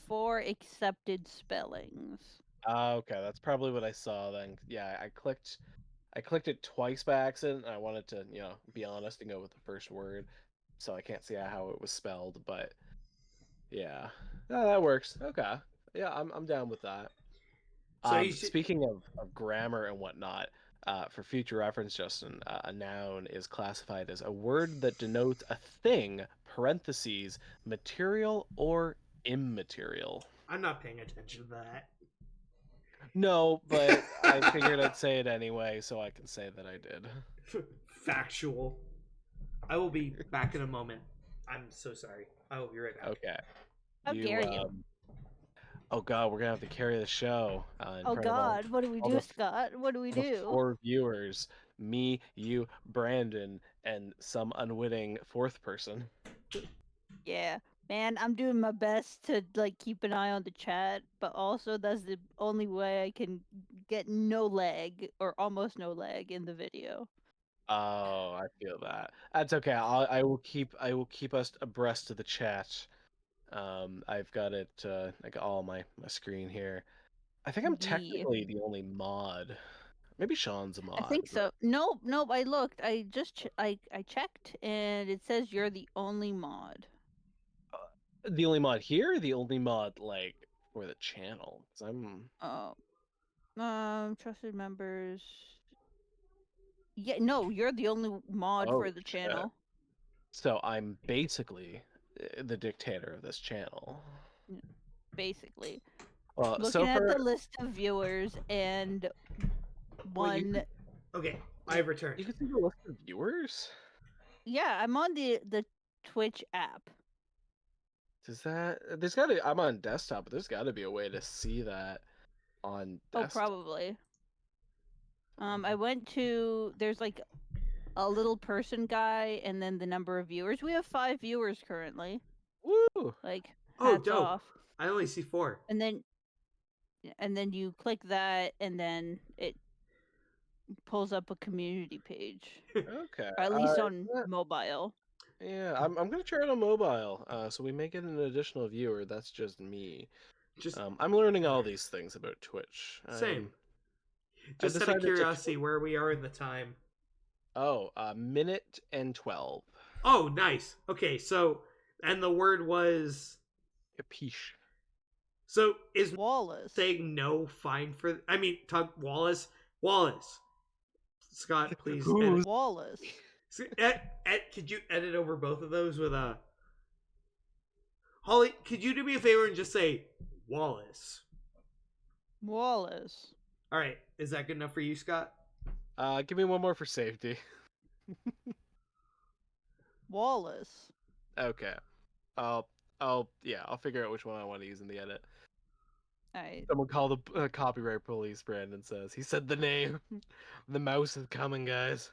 [SPEAKER 3] four accepted spellings.
[SPEAKER 2] Okay, that's probably what I saw then. Yeah, I clicked it twice by accident, and I wanted to, be honest and go with the first word, so I can't see how it was spelled, but yeah. No, that works. Okay. Yeah, I'm down with that.
[SPEAKER 1] So he should.
[SPEAKER 2] Speaking of grammar and whatnot, for future reference, Justin, a noun is classified as a word that denotes a thing, parentheses, material or immaterial.
[SPEAKER 1] I'm not paying attention to that.
[SPEAKER 2] No, but I figured I'd say it anyway, so I can say that I did.
[SPEAKER 1] Factual. I will be back in a moment. I'm so sorry. I will be right back.
[SPEAKER 2] Okay.
[SPEAKER 3] How dare you?
[SPEAKER 2] Oh God, we're gonna have to carry the show in
[SPEAKER 3] Oh
[SPEAKER 2] front of
[SPEAKER 3] God, what do we
[SPEAKER 2] all
[SPEAKER 3] do,
[SPEAKER 2] the
[SPEAKER 3] Scott? What do we
[SPEAKER 2] all the
[SPEAKER 3] do?
[SPEAKER 2] 4 viewers. Me, you, Brandon, and some unwitting 4th person.
[SPEAKER 3] Yeah, man, I'm doing my best to like keep an eye on the chat, but also that's the only way I can get no lag or almost no lag in the video.
[SPEAKER 2] Oh, I feel that. That's okay. I will keep us abreast of the chat. I've got it. I got all my screen here. I think I'm
[SPEAKER 3] Yeah,
[SPEAKER 2] technically the only mod. Maybe Sean's a
[SPEAKER 3] I
[SPEAKER 2] mod,
[SPEAKER 3] think
[SPEAKER 2] but
[SPEAKER 3] so. Nope, nope. I looked. I just I checked, and it says you're the only mod.
[SPEAKER 2] the only mod here, the only mod like for the channel. 'Cause I'm
[SPEAKER 3] Oh, trusted members. Yeah, no, you're the only mod
[SPEAKER 2] oh
[SPEAKER 3] for the
[SPEAKER 2] shit.
[SPEAKER 3] channel.
[SPEAKER 2] So I'm basically the dictator of this channel.
[SPEAKER 3] Basically.
[SPEAKER 2] Well,
[SPEAKER 3] Looking
[SPEAKER 2] so
[SPEAKER 3] at the
[SPEAKER 2] far
[SPEAKER 3] list of viewers and
[SPEAKER 1] Well, you
[SPEAKER 3] one.
[SPEAKER 1] okay? I've returned.
[SPEAKER 2] you can see the list of viewers.
[SPEAKER 3] Yeah, I'm on the Twitch app.
[SPEAKER 2] Does that there's gotta I'm on desktop, but there's gotta be a way to see that on
[SPEAKER 3] Oh,
[SPEAKER 2] desktop.
[SPEAKER 3] probably. I went to there's like a little person guy and then the number of viewers. We have 5 viewers currently.
[SPEAKER 2] Woo!
[SPEAKER 3] Like
[SPEAKER 1] Oh,
[SPEAKER 3] hats
[SPEAKER 1] dope!
[SPEAKER 3] off.
[SPEAKER 1] I only see 4.
[SPEAKER 3] And then you click that and then it pulls up a community page.
[SPEAKER 2] Okay.
[SPEAKER 3] Or at least on mobile.
[SPEAKER 2] Yeah, I'm gonna try it on mobile. So we may get an additional viewer. That's just me.
[SPEAKER 1] Just
[SPEAKER 2] I'm learning all these things about Twitch.
[SPEAKER 1] same.
[SPEAKER 2] I've
[SPEAKER 1] Just out of
[SPEAKER 2] decided to.
[SPEAKER 1] curiosity, where we are in the time.
[SPEAKER 2] Oh, minute and 12.
[SPEAKER 1] Oh, nice. Okay, so and the word was
[SPEAKER 2] Capiche.
[SPEAKER 1] so is
[SPEAKER 3] Wallace.
[SPEAKER 1] saying no fine for I mean Tug Wallace. Scott, please edit.
[SPEAKER 3] Wallace.
[SPEAKER 1] Could you edit over both of those with a Holly? Could you do me a favor and just say Wallace?
[SPEAKER 3] Wallace.
[SPEAKER 1] All right, is that good enough for you, Scott?
[SPEAKER 2] Give me one more for safety.
[SPEAKER 3] Wallace.
[SPEAKER 2] Okay. Yeah, I'll figure out which one I want to use in the edit.
[SPEAKER 3] Alright.
[SPEAKER 2] Someone call the copyright police, Brandon says. He said the name. The mouse is coming, guys.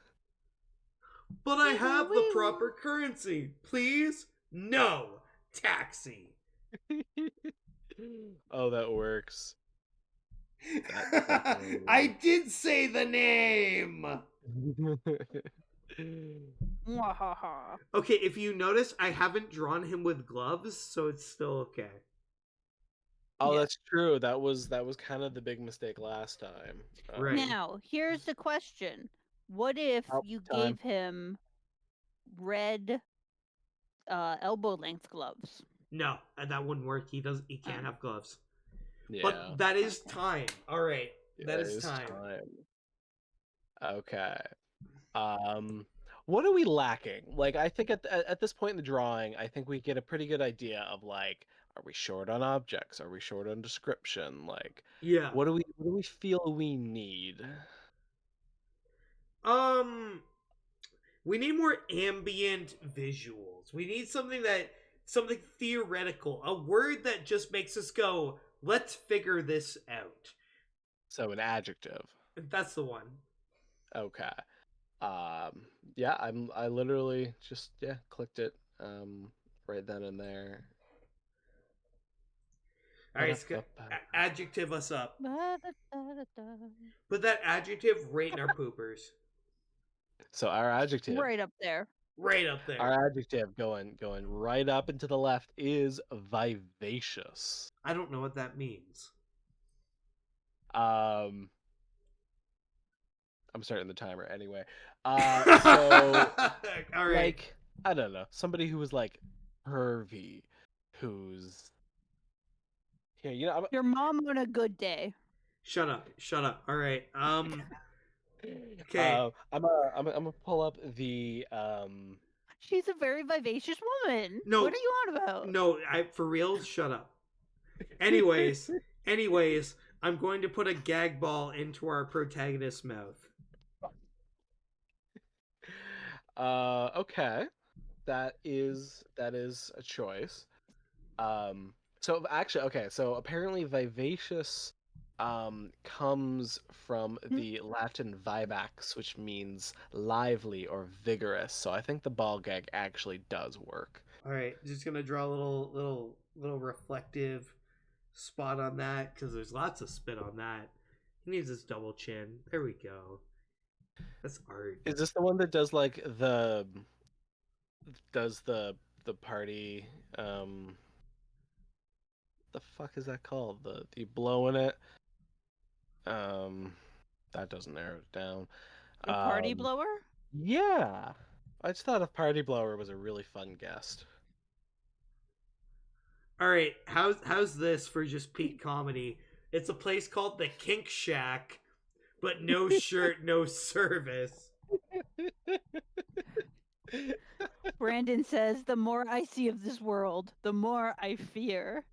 [SPEAKER 1] But I have the proper currency. Please? No. Taxi.
[SPEAKER 2] Oh, that works.
[SPEAKER 1] I did say the name.
[SPEAKER 3] Mwahaha.
[SPEAKER 1] Okay, if you notice, I haven't drawn him with gloves, so it's still okay.
[SPEAKER 2] Oh,
[SPEAKER 3] Yeah.
[SPEAKER 2] that's true. That was kind of the big mistake last time.
[SPEAKER 1] Right.
[SPEAKER 3] Now, here's the question. What if you gave him red elbow length gloves?
[SPEAKER 1] No, that wouldn't work. He can't have gloves.
[SPEAKER 2] Yeah.
[SPEAKER 1] But that is time. All right. That is time.
[SPEAKER 2] Okay. What are we lacking? Like, I think at this point in the drawing, I think we get a pretty good idea of like, are we short on objects? Are we short on description? Like,
[SPEAKER 1] Yeah.
[SPEAKER 2] what do we feel we need?
[SPEAKER 1] We need more ambient visuals. We need something theoretical, a word that just makes us go, let's figure this out.
[SPEAKER 2] So an adjective.
[SPEAKER 1] That's the one.
[SPEAKER 2] Okay. Yeah, I literally just clicked it right then and there.
[SPEAKER 1] All right, adjective us up. Put that adjective right in our poopers.
[SPEAKER 2] So our adjective
[SPEAKER 3] right up there.
[SPEAKER 1] Right up there.
[SPEAKER 2] Our adjective going right up and to the left is vivacious.
[SPEAKER 1] I don't know what that means.
[SPEAKER 2] I'm starting the timer anyway. So
[SPEAKER 1] all right.
[SPEAKER 2] Like, I don't know, somebody who was like pervy, who's here, you know,
[SPEAKER 3] your mom on a good day.
[SPEAKER 1] Shut up. All right. Okay.
[SPEAKER 2] I'm gonna pull up the
[SPEAKER 3] She's a very vivacious woman.
[SPEAKER 1] No.
[SPEAKER 3] What are you on about?
[SPEAKER 1] No, for real, shut up. Anyways, I'm going to put a gag ball into our protagonist's mouth.
[SPEAKER 2] Okay. That is a choice. So actually, okay. So apparently, vivacious comes from the Latin vivax, which means lively or vigorous. So I think the ball gag actually does work.
[SPEAKER 1] All right, just gonna draw a little reflective spot on that because there's lots of spit on that. He needs his double chin. There we go. That's art.
[SPEAKER 2] Is this the one that does like the party? The fuck is that called? The blow in it. Um, that doesn't narrow it down.
[SPEAKER 3] The party
[SPEAKER 2] Um,
[SPEAKER 3] blower?
[SPEAKER 2] yeah, I just thought a party blower was a really fun guest.
[SPEAKER 1] All right, how's this for just peak comedy? It's a place called the Kink Shack, but no shirt, no service.
[SPEAKER 3] Brandon says, the more I see of this world, the more I fear.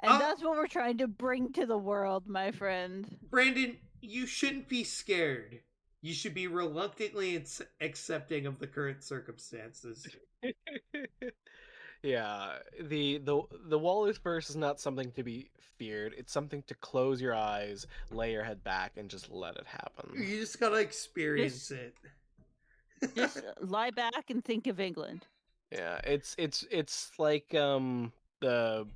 [SPEAKER 3] And
[SPEAKER 1] Oh.
[SPEAKER 3] that's what we're trying to bring to the world, my friend.
[SPEAKER 1] Brandon, you shouldn't be scared. You should be reluctantly accepting of the current circumstances.
[SPEAKER 2] Yeah, the Waller's verse is not something to be feared. It's something to close your eyes, lay your head back, and just let it happen.
[SPEAKER 1] You just gotta experience it.
[SPEAKER 3] Just lie back and think of England.
[SPEAKER 2] Yeah, it's like the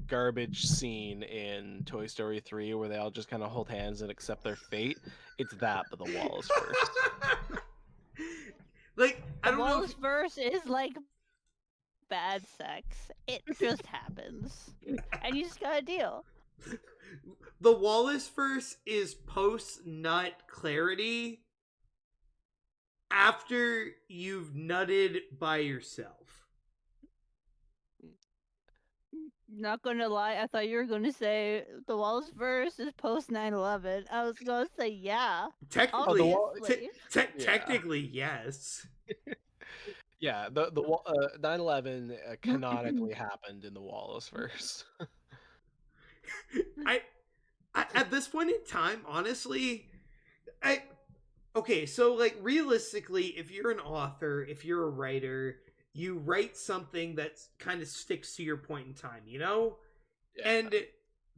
[SPEAKER 2] garbage scene in Toy Story 3 where they all just kind of hold hands and accept their fate. It's that, but the Wallace verse.
[SPEAKER 1] Like, I
[SPEAKER 3] The
[SPEAKER 1] don't know.
[SPEAKER 3] Wallace verse is like bad sex. It just happens. And you just gotta deal.
[SPEAKER 1] The Wallace verse is post nut clarity after you've nutted by yourself.
[SPEAKER 3] Not gonna lie, I thought you were gonna say the Wallace verse is post 9/11. I was gonna say yeah.
[SPEAKER 1] Technically,
[SPEAKER 3] Obviously.
[SPEAKER 1] technically, yes.
[SPEAKER 2] Yeah, the 9/11 canonically happened in the Wallace verse.
[SPEAKER 1] I at this point in time, honestly, okay, so like realistically, if you're an author, if you're a writer, you write something that kind of sticks to your point in time, you know?
[SPEAKER 2] Yeah.
[SPEAKER 1] And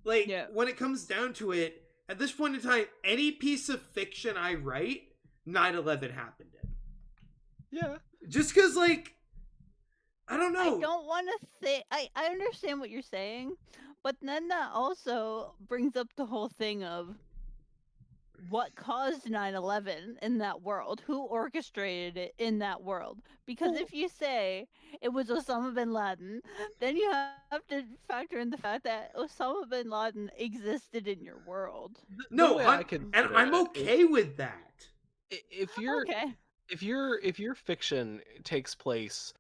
[SPEAKER 1] like when it comes down to it, at this point in time, any piece of fiction I write, 9/11 happened in.
[SPEAKER 2] Yeah.
[SPEAKER 1] Just cuz like I don't know.
[SPEAKER 3] I don't want to say I understand what you're saying, but then that also brings up the whole thing of what caused 9/11 in that world, who orchestrated it in that world. Because if you say it was Osama bin Laden, then you have to factor in the fact that Osama bin Laden existed in your world.
[SPEAKER 1] No, and I'm okay with that.
[SPEAKER 2] If your fiction takes place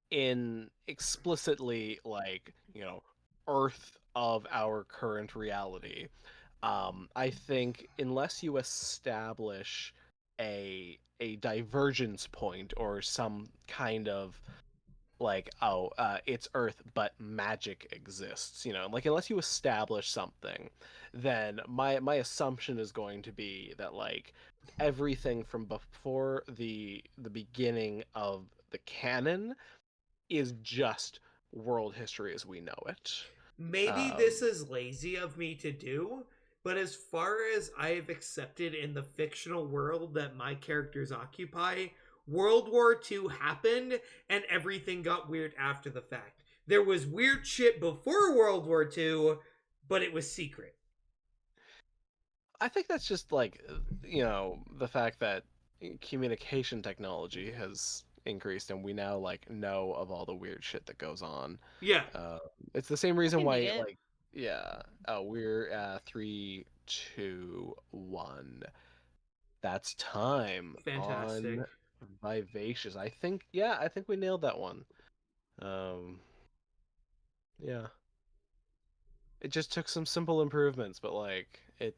[SPEAKER 2] in explicitly like, Earth of our current reality, I think unless you establish a divergence point or some kind of like, it's Earth but magic exists, like unless you establish something, then my assumption is going to be that like everything from before the beginning of the canon is just world history as we know it.
[SPEAKER 1] Maybe this is lazy of me to do, but as far as I have accepted in the fictional world that my characters occupy, World War II happened and everything got weird after the fact. There was weird shit before World War II, but it was secret.
[SPEAKER 2] I think that's just like, the fact that communication technology has increased and we now like know of all the weird shit that goes on.
[SPEAKER 1] Yeah.
[SPEAKER 2] It's the same reason why like, yeah. Oh, we're 3, 2, 1. That's time.
[SPEAKER 1] Fantastic.
[SPEAKER 2] On vivacious. I think we nailed that one. Yeah. It just took some simple improvements, but like it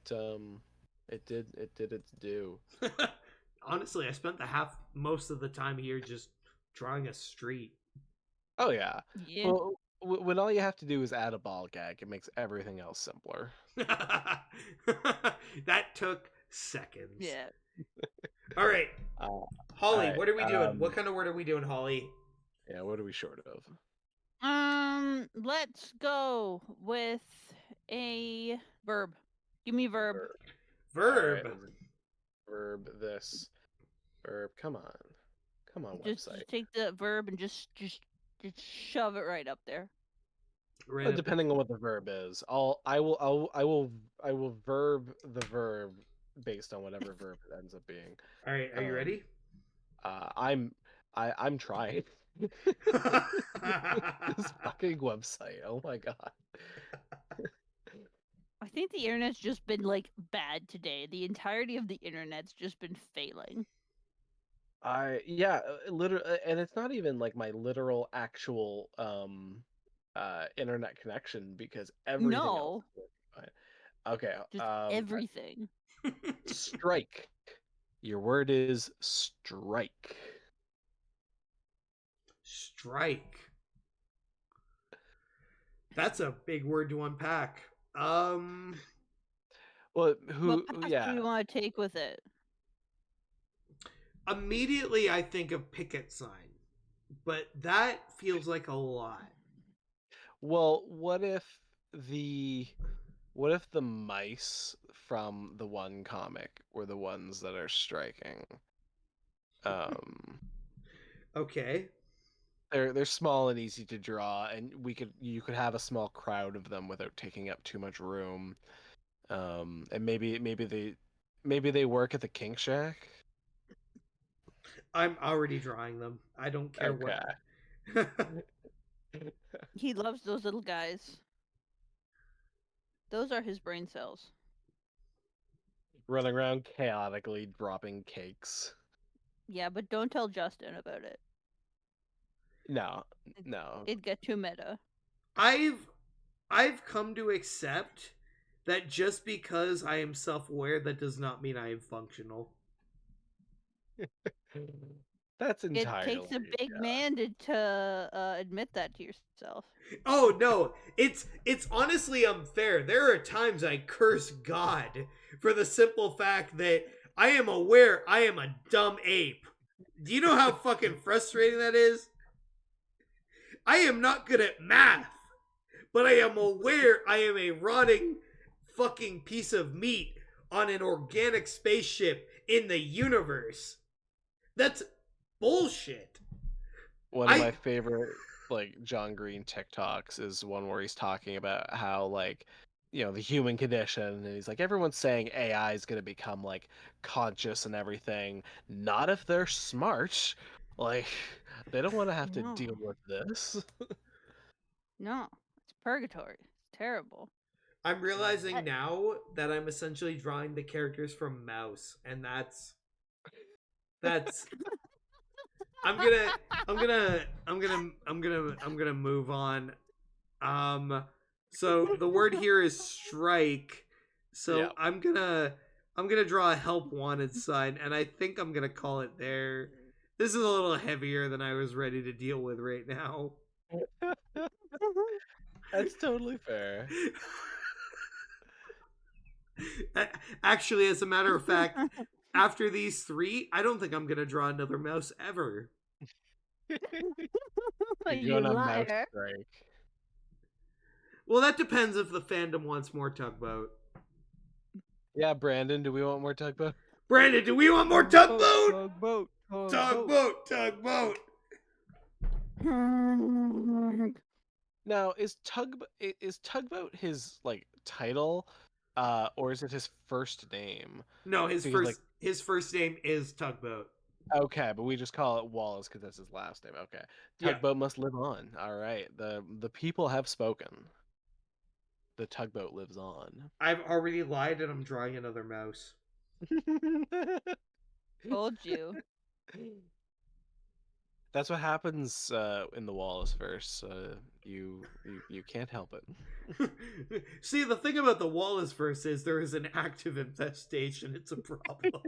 [SPEAKER 2] did its due.
[SPEAKER 1] Honestly, I spent most of the time here just drawing a street.
[SPEAKER 2] Oh yeah. Well, when all you have to do is add a ball gag, it makes everything else simpler.
[SPEAKER 1] That took seconds.
[SPEAKER 3] Yeah.
[SPEAKER 1] All right. Holly,
[SPEAKER 2] all right,
[SPEAKER 1] what are we doing? What kind of word are we doing, Holly?
[SPEAKER 2] Yeah, what are we short of?
[SPEAKER 3] Let's go with a verb. Give me verb.
[SPEAKER 2] All right,
[SPEAKER 1] Verb.
[SPEAKER 2] verb this. Verb, come on,
[SPEAKER 3] Just
[SPEAKER 2] website.
[SPEAKER 3] take the verb and just shove it right up there.
[SPEAKER 1] Right up
[SPEAKER 2] Depending on what the verb is, I will verb the verb based on whatever verb it ends up being.
[SPEAKER 1] All right, are you ready?
[SPEAKER 2] I'm trying. This fucking website. Oh my god.
[SPEAKER 3] I think the internet's just been like bad today. The entirety of the internet's just been failing.
[SPEAKER 2] Literally, and it's not even like my literal actual internet connection because everything else
[SPEAKER 3] No,
[SPEAKER 2] is working fine. Okay,
[SPEAKER 3] just everything.
[SPEAKER 2] strike. Your word is strike.
[SPEAKER 1] Strike. That's a big word to unpack.
[SPEAKER 2] Well,
[SPEAKER 3] What
[SPEAKER 2] who?
[SPEAKER 3] path do
[SPEAKER 2] Yeah.
[SPEAKER 3] we want to take with it?
[SPEAKER 1] Immediately I think of picket sign, but that feels like a lot.
[SPEAKER 2] Well, what if the mice from the one comic were the ones that are striking? Um,
[SPEAKER 1] Okay.
[SPEAKER 2] they're small and easy to draw, and you could have a small crowd of them without taking up too much room. And maybe they work at the Kink Shack.
[SPEAKER 1] I'm already drawing them. I don't care what.
[SPEAKER 2] Okay.
[SPEAKER 3] He loves those little guys. Those are his brain cells.
[SPEAKER 2] Running around chaotically dropping cakes.
[SPEAKER 3] Yeah, but don't tell Justin about it.
[SPEAKER 2] No.
[SPEAKER 3] It'd get too meta.
[SPEAKER 1] I've come to accept that just because I am self-aware, that does not mean I am functional.
[SPEAKER 2] That's
[SPEAKER 3] It takes a
[SPEAKER 2] entirely.
[SPEAKER 3] big man to admit that to yourself.
[SPEAKER 1] Oh no, it's honestly unfair. There are times I curse God for the simple fact that I am aware I am a dumb ape. Do you know how fucking frustrating that is? I am not good at math, but I am aware I am a rotting fucking piece of meat on an organic spaceship in the universe. That's bullshit.
[SPEAKER 2] One of my favorite like John Green TikToks is one where he's talking about how like the human condition, and he's like, everyone's saying AI is going to become like conscious and everything. Not if they're smart. Like they don't want to have to
[SPEAKER 3] No.
[SPEAKER 2] deal with this.
[SPEAKER 3] No, it's purgatory. It's terrible.
[SPEAKER 1] I'm realizing now that I'm essentially drawing the characters from Mouse, and that's I'm gonna move on. So the word here is strike. So
[SPEAKER 2] Yep.
[SPEAKER 1] I'm gonna draw a help wanted sign, and I think I'm gonna call it there. This is a little heavier than I was ready to deal with right now.
[SPEAKER 2] That's totally fair.
[SPEAKER 1] Actually, as a matter of fact, after these three, I don't think I'm gonna draw another mouse ever.
[SPEAKER 2] You're
[SPEAKER 3] You
[SPEAKER 2] going on mouse
[SPEAKER 3] liar.
[SPEAKER 2] strike.
[SPEAKER 1] Well, that depends if the fandom wants more tugboat.
[SPEAKER 2] Yeah, Brandon, do we want more tugboat?
[SPEAKER 1] Brandon, do we want more tugboat?
[SPEAKER 3] Tugboat.
[SPEAKER 1] Tugboat.
[SPEAKER 2] Now, is tugboat his like title, or is it his first name?
[SPEAKER 1] No, his
[SPEAKER 2] Because,
[SPEAKER 1] first name is Tugboat.
[SPEAKER 2] okay, but we just call it Wallace because that's his last name. Okay,
[SPEAKER 1] Yeah.
[SPEAKER 2] tugboat must live on. All right, the people have spoken. The tugboat lives on.
[SPEAKER 1] I've already lied and I'm drawing another mouse.
[SPEAKER 3] Told you.
[SPEAKER 2] That's what happens in the Wallace verse. You can't help it.
[SPEAKER 1] See, the thing about the Wallace verse is there is an active infestation. It's a problem.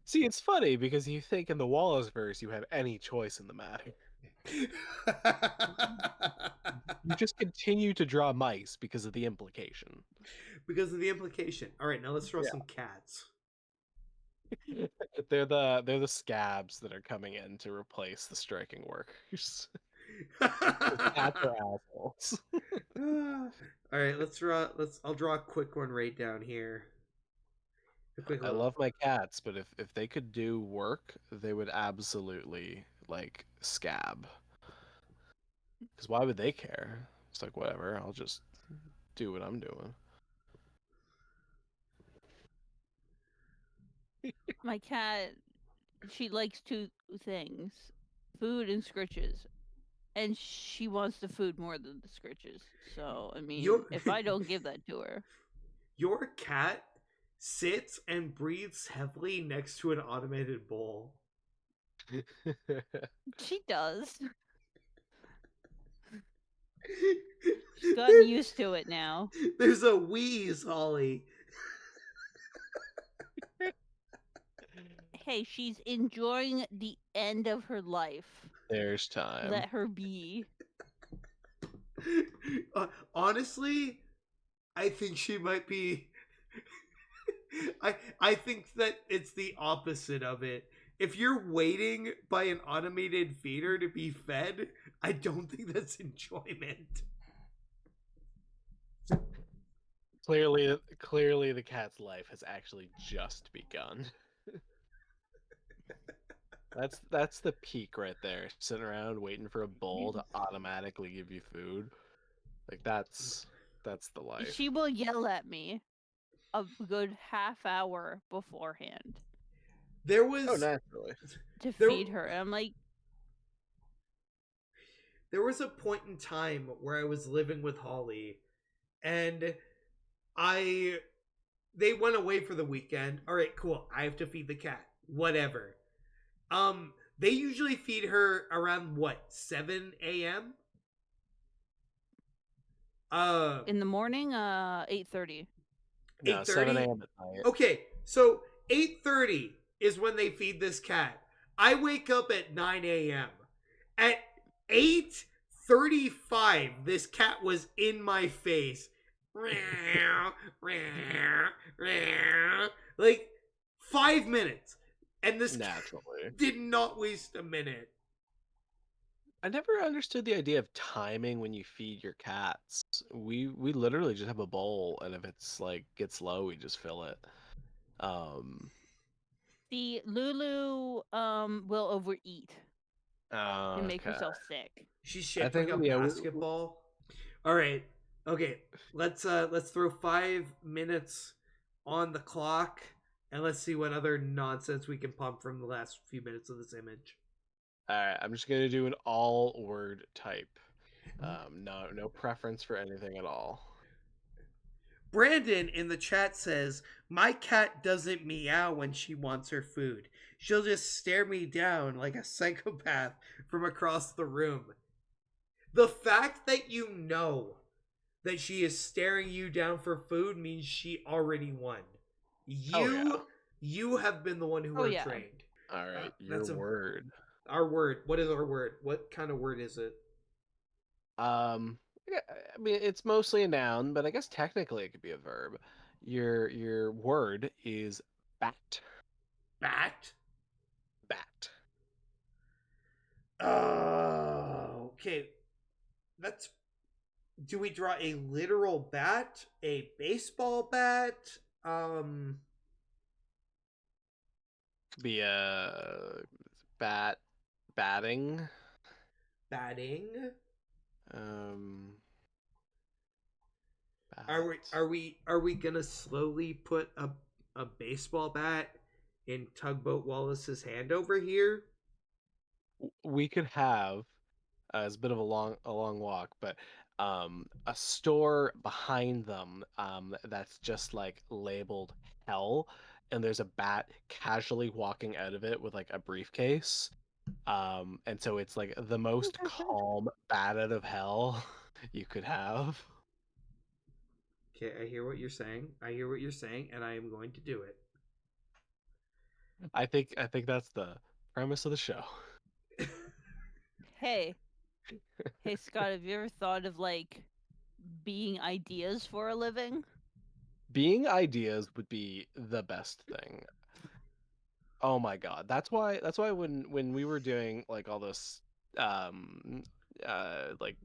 [SPEAKER 2] See, it's funny because you think in the Wallace verse you have any choice in the matter. You just continue to draw mice because of the implication.
[SPEAKER 1] Because of the implication. All right, now let's draw some cats.
[SPEAKER 2] They're the scabs that are coming in to replace the striking workers. 'Cause cats are assholes.
[SPEAKER 1] All right, I'll draw a quick one right down here. A quick
[SPEAKER 2] I
[SPEAKER 1] little.
[SPEAKER 2] love my cats, but if they could do work, they would absolutely like scab. Because why would they care? It's like whatever. I'll just do what I'm doing.
[SPEAKER 3] My cat, she likes two things: food and scritches. And she wants the food more than the scritches. So, I mean,
[SPEAKER 1] Your
[SPEAKER 3] if I don't give that to her,
[SPEAKER 1] your cat sits and breathes heavily next to an automated bowl.
[SPEAKER 3] she does. She's gotten used to it now.
[SPEAKER 1] There's a wheeze, Holly.
[SPEAKER 3] Hey, she's enjoying the end of her life.
[SPEAKER 2] There's time.
[SPEAKER 3] Let her be.
[SPEAKER 1] Honestly, I think she might be. I think that it's the opposite of it. If you're waiting by an automated feeder to be fed, I don't think that's enjoyment.
[SPEAKER 2] Clearly, the cat's life has actually just begun. That's the peak right there. Sitting around waiting for a bowl to automatically give you food. Like that's the life.
[SPEAKER 3] She will yell at me a good half hour beforehand
[SPEAKER 1] There was
[SPEAKER 2] naturally.
[SPEAKER 3] to
[SPEAKER 1] There-
[SPEAKER 3] feed her. And I'm like,
[SPEAKER 1] there was a point in time where I was living with Holly, and they went away for the weekend. All right, cool. I have to feed the cat. Whatever. They usually feed her around what, 7 a.m.
[SPEAKER 3] in the morning, 8:30.
[SPEAKER 2] No, 7 a.m. at night.
[SPEAKER 1] Okay, so 8:30 is when they feed this cat. I wake up at 9 a.m. At 8:35, this cat was in my face. Like 5 minutes. And this
[SPEAKER 2] Naturally.
[SPEAKER 1] did not waste a minute.
[SPEAKER 2] I never understood the idea of timing when you feed your cats. We literally just have a bowl, and if it's like gets low, we just fill it.
[SPEAKER 3] The Lulu will overeat and make
[SPEAKER 2] Okay.
[SPEAKER 3] herself sick.
[SPEAKER 1] She's
[SPEAKER 2] I
[SPEAKER 1] shaped
[SPEAKER 2] think
[SPEAKER 1] like a
[SPEAKER 2] yeah,
[SPEAKER 1] basketball. All right. Okay. Let's throw 5 minutes on the clock and let's see what other nonsense we can pump from the last few minutes of this image.
[SPEAKER 2] All right, I'm just gonna do an all word type. No preference for anything at all.
[SPEAKER 1] Brandon in the chat says, "My cat doesn't meow when she wants her food. She'll just stare me down like a psychopath from across the room." The fact that you know that she is staring you down for food means she already won. You have been the one who were trained.
[SPEAKER 2] All right, your word.
[SPEAKER 1] Our word. What is our word? What kind of word is it?
[SPEAKER 2] Yeah, I mean, it's mostly a noun, but I guess technically it could be a verb. Your word is bat.
[SPEAKER 1] Bat?
[SPEAKER 2] Bat.
[SPEAKER 1] Okay. That's. Do we draw a literal bat? A baseball bat?
[SPEAKER 2] Could be a batting.
[SPEAKER 1] Batting?
[SPEAKER 2] Bat.
[SPEAKER 1] Are we gonna slowly put a baseball bat in Tugboat Wallace's hand over here?
[SPEAKER 2] We could have it's a bit of a long walk, but a store behind them that's just like labeled hell, and there's a bat casually walking out of it with like a briefcase. And so it's like the most calm bat out of hell you could have.
[SPEAKER 1] Okay, I hear what you're saying. And I am going to do it.
[SPEAKER 2] I think that's the premise of the show.
[SPEAKER 3] Hey, Scott, have you ever thought of like being ideas for a living?
[SPEAKER 2] Being ideas would be the best thing. Oh my god. That's why when we were doing like all this like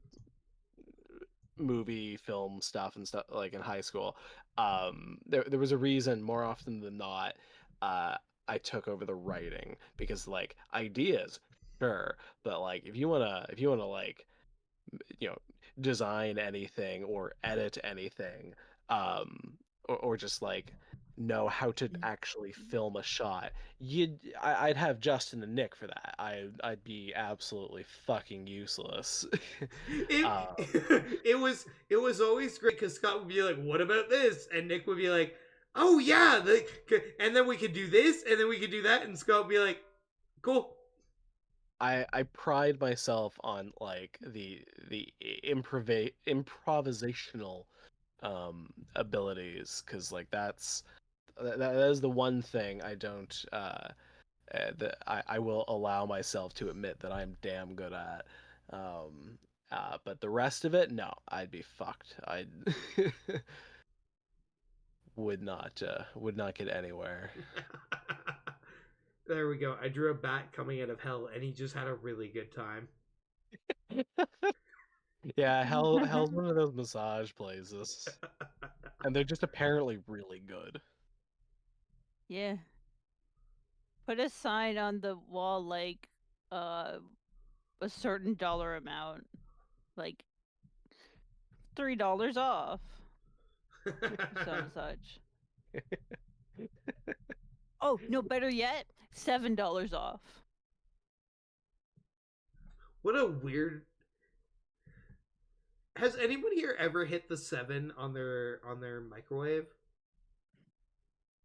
[SPEAKER 2] movie film stuff and stuff like in high school, there was a reason more often than not uh I took over the writing because like ideas, sure, but like if you wanna like you know design anything or edit anything, um or just like know how to actually film a shot, I'd have Justin and Nick for that. I'd be absolutely fucking useless.
[SPEAKER 1] It
[SPEAKER 2] um
[SPEAKER 1] it was always great because Scott would be like, "What about this?" and Nick would be like, "Oh yeah," and then we could do this, and then we could do that, and Scott would be like, "Cool."
[SPEAKER 2] I pride myself on like the improvisational abilities, because like that is the one thing I don't that I will allow myself to admit that I'm damn good at. Um, but the rest of it, no, I'd be fucked. I would not get anywhere.
[SPEAKER 1] There we go. I drew a bat coming out of hell, and he just had a really good time.
[SPEAKER 2] Yeah, hell's one of those massage places, and they're just apparently really good.
[SPEAKER 3] Yeah. Put a sign on the wall like uh a certain dollar amount, like $3 off, or some such. Oh no, better yet, $7 off.
[SPEAKER 1] What a weird. Has anyone here ever hit the 7 on their microwave?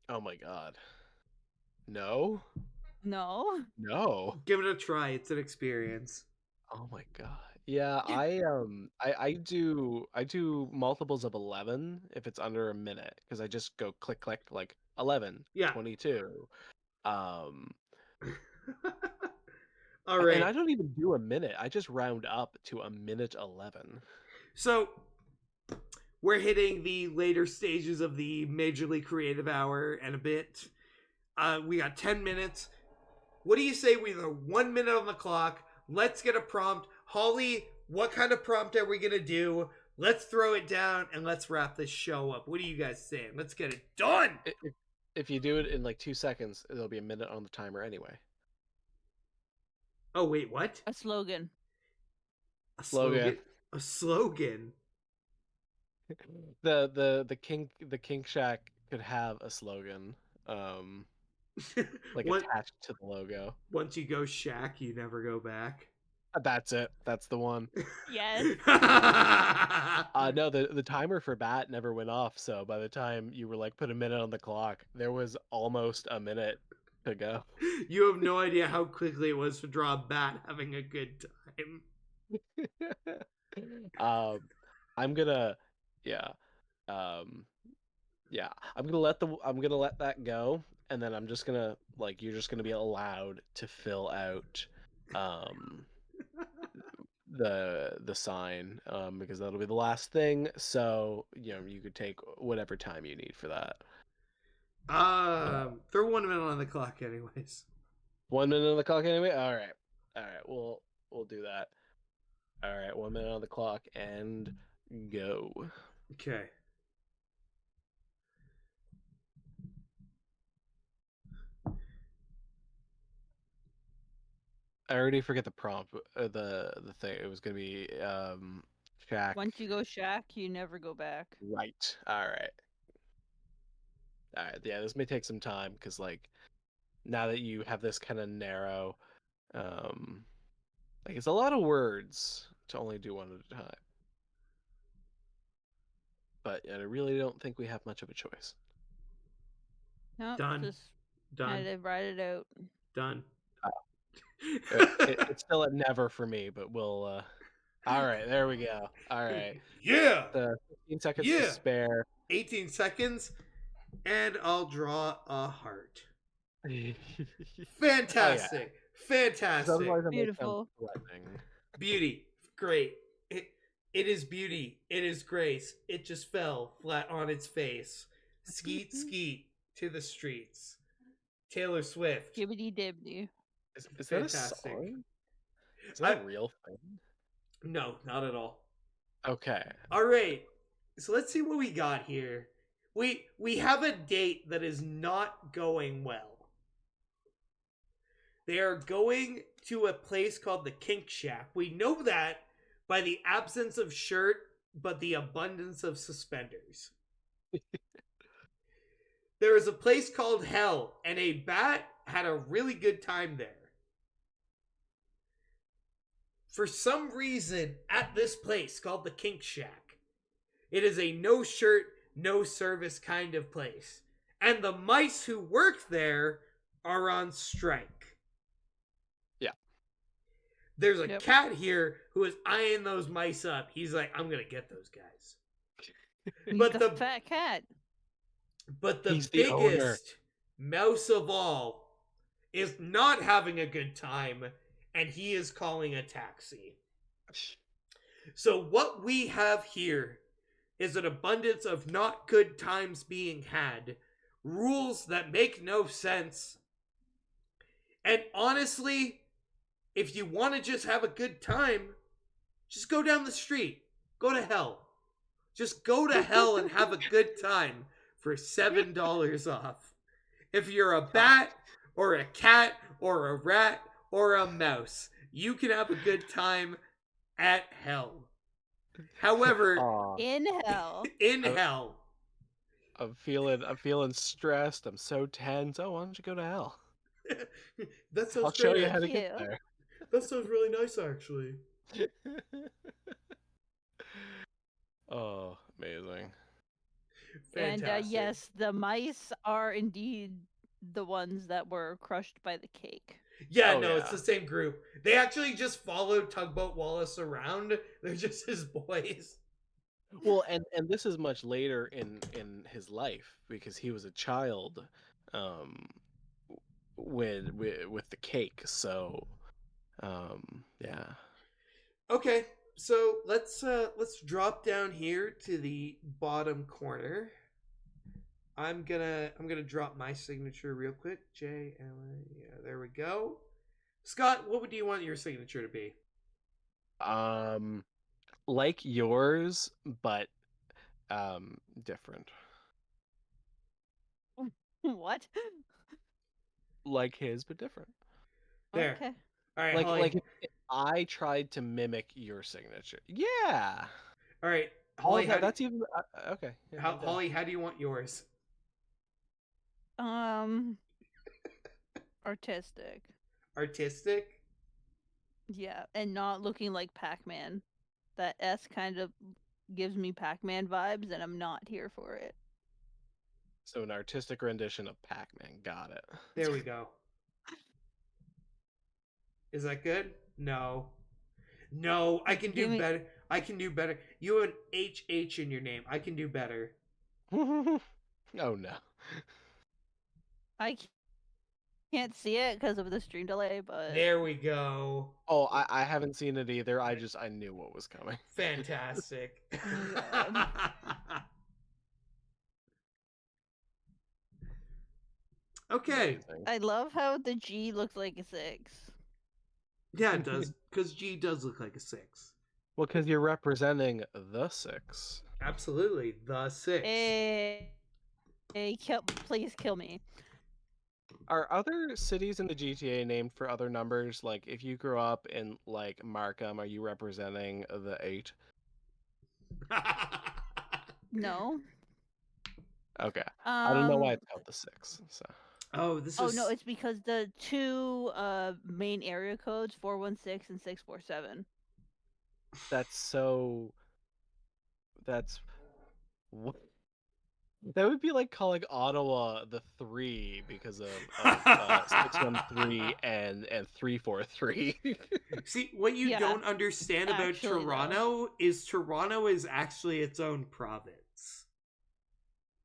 [SPEAKER 2] Oh my god. No?
[SPEAKER 3] No.
[SPEAKER 2] No.
[SPEAKER 1] Give it a try. It's an experience.
[SPEAKER 2] Oh my god. Yeah, I do multiples of 11 if it's under a minute, because I just go click click like 11,
[SPEAKER 1] Yeah.
[SPEAKER 2] 22. Um
[SPEAKER 1] All
[SPEAKER 2] and
[SPEAKER 1] right.
[SPEAKER 2] I don't even do a minute. I just round up to a minute 11.
[SPEAKER 1] So we're hitting the later stages of the majorly creative hour and a bit. We got 10 minutes. What do you say we have 1 minute on the clock? Let's get a prompt. Holly, what kind of prompt are we going to do? Let's throw it down and let's wrap this show up. What are you guys saying? Let's get it done.
[SPEAKER 2] If you do it in like 2 seconds, it'll be a minute on the timer anyway.
[SPEAKER 1] Oh, wait, what?
[SPEAKER 3] A slogan.
[SPEAKER 1] A
[SPEAKER 2] Slogan.
[SPEAKER 1] slogan? A slogan?
[SPEAKER 2] The Kink Shack could have a slogan, um, like
[SPEAKER 1] What?
[SPEAKER 2] attached to the logo.
[SPEAKER 1] Once you go Shaq, you never go back.
[SPEAKER 2] That's it. That's the one.
[SPEAKER 3] Yes.
[SPEAKER 2] No, the timer for bat never went off, so by the time you were like put a minute on the clock, there was almost a minute to go.
[SPEAKER 1] You have no idea how quickly it was to draw a bat having a good time.
[SPEAKER 2] um, I'm gonna, yeah, um, yeah, I'm gonna let that go, and then I'm just gonna like you're just gonna be allowed to fill out, um, the sign, because that'll be the last thing. So you could take whatever time you need for that.
[SPEAKER 1] Throw 1 minute on the clock, anyways.
[SPEAKER 2] 1 minute on the clock anyway. All right. We'll do that. All right, 1 minute on the clock and go.
[SPEAKER 1] Okay.
[SPEAKER 2] I already forget the prompt. The thing. It was gonna be Shaq.
[SPEAKER 3] Once you go Shaq, you never go back.
[SPEAKER 2] Right. All right. All right. Yeah, this may take some time because like now that you have this kind of narrow, um, like it's a lot of words to only do one at a time. But I really don't think we have much of a choice.
[SPEAKER 3] No,
[SPEAKER 1] Done.
[SPEAKER 3] just
[SPEAKER 1] Done.
[SPEAKER 3] kind of write it out.
[SPEAKER 1] Done.
[SPEAKER 2] It's still a never for me, but we'll. All right, there we go. All right,
[SPEAKER 1] Yeah.
[SPEAKER 2] 15 seconds
[SPEAKER 1] Yeah.
[SPEAKER 2] to spare.
[SPEAKER 1] 18 seconds, and I'll draw a heart. Fantastic.
[SPEAKER 2] Oh, yeah.
[SPEAKER 1] Fantastic.
[SPEAKER 2] Otherwise, it may sound
[SPEAKER 3] Beautiful.
[SPEAKER 2] threatening.
[SPEAKER 1] Beauty. Great. It is beauty. It is grace. It just fell flat on its face. Skeet, skeet to the streets. Taylor Swift.
[SPEAKER 3] Gibbity dibbity.
[SPEAKER 2] Is that a
[SPEAKER 1] Fantastic.
[SPEAKER 2] song? Is that a real thing?
[SPEAKER 1] No, not at all.
[SPEAKER 2] Okay.
[SPEAKER 1] All right. So let's see what we got here. We have a date that is not going well. They are going to a place called the Kink Shack. We know that by the absence of shirt, but the abundance of suspenders. There is a place called Hell, and a bat had a really good time there. For some reason, at this place called the Kink Shack, it is a no shirt, no service kind of place. And the mice who work there are on strike.
[SPEAKER 2] Yeah.
[SPEAKER 1] There's a cat here who is eyeing those mice up. He's like, I'm going to get those guys.
[SPEAKER 3] But the fat cat.
[SPEAKER 1] But the
[SPEAKER 2] He's the owner.
[SPEAKER 1] biggest mouse of all is not having a good time, and he is calling a taxi. So what we have here is an abundance of not good times being had, rules that make no sense. And honestly, if you want to just have a good time, just go down the street. Go to hell. Just go to hell and have a good time for $7 off. If you're a bat or a cat or a rat or a mouse, you can have a good time at hell. However,
[SPEAKER 3] in hell.
[SPEAKER 1] hell.
[SPEAKER 2] I'm feeling stressed. I'm so tense. Oh, why don't you go to hell?
[SPEAKER 1] That sounds
[SPEAKER 2] I'll show
[SPEAKER 1] great.
[SPEAKER 2] you how to get there.
[SPEAKER 1] That sounds really nice, actually.
[SPEAKER 2] Oh, amazing.
[SPEAKER 1] Fantastic.
[SPEAKER 3] And yes, the mice are indeed the ones that were crushed by the cake.
[SPEAKER 1] Yeah, it's the same group. They actually just followed Tugboat Wallace around. They're just his boys.
[SPEAKER 2] Well, and this is much later in his life because he was a child with the cake. So yeah.
[SPEAKER 1] Okay, so let's drop down here to the bottom corner. I'm gonna drop my signature real quick. J L A. Yeah, there we go. Scott, what do you want your signature to be?
[SPEAKER 2] Like yours, but different.
[SPEAKER 3] What?
[SPEAKER 2] Like his, but different.
[SPEAKER 1] There.
[SPEAKER 3] Okay.
[SPEAKER 1] All right, Holly.
[SPEAKER 2] Like if I tried to mimic your signature. Yeah.
[SPEAKER 1] All right, Holly.
[SPEAKER 2] That's even okay. Yeah,
[SPEAKER 1] Holly, how do you want yours?
[SPEAKER 3] Artistic.
[SPEAKER 1] Artistic?
[SPEAKER 3] Yeah, and not looking like Pac-Man. That S kind of gives me Pac-Man vibes, and I'm not here for it.
[SPEAKER 2] So an artistic rendition of Pac-Man. Got it.
[SPEAKER 1] There we go. Is that good? No, I can do better. I can do better. You have an HH in your name. I can do better.
[SPEAKER 2] Oh no.
[SPEAKER 3] I can't see it because of the stream delay, but
[SPEAKER 1] There we go.
[SPEAKER 2] Oh, I haven't seen it either. I knew what was coming.
[SPEAKER 1] Fantastic. Okay.
[SPEAKER 3] I love how the G looks like a 6.
[SPEAKER 1] Yeah, it does. Because G does look like a 6.
[SPEAKER 2] Well, because you're representing the 6.
[SPEAKER 1] Absolutely. The 6.
[SPEAKER 3] Hey, please kill me.
[SPEAKER 2] Are other cities in the GTA named for other numbers? Like, if you grew up in, like, Markham, are you representing the 8?
[SPEAKER 3] No.
[SPEAKER 2] Okay. I don't know why it's called the 6, so...
[SPEAKER 1] Oh,
[SPEAKER 3] no, it's because the two main area codes, 416 and 647.
[SPEAKER 2] That's that would be like calling Ottawa the 3 because of 613 and 343.
[SPEAKER 1] See, what you don't understand about Toronto is Toronto is actually its own province.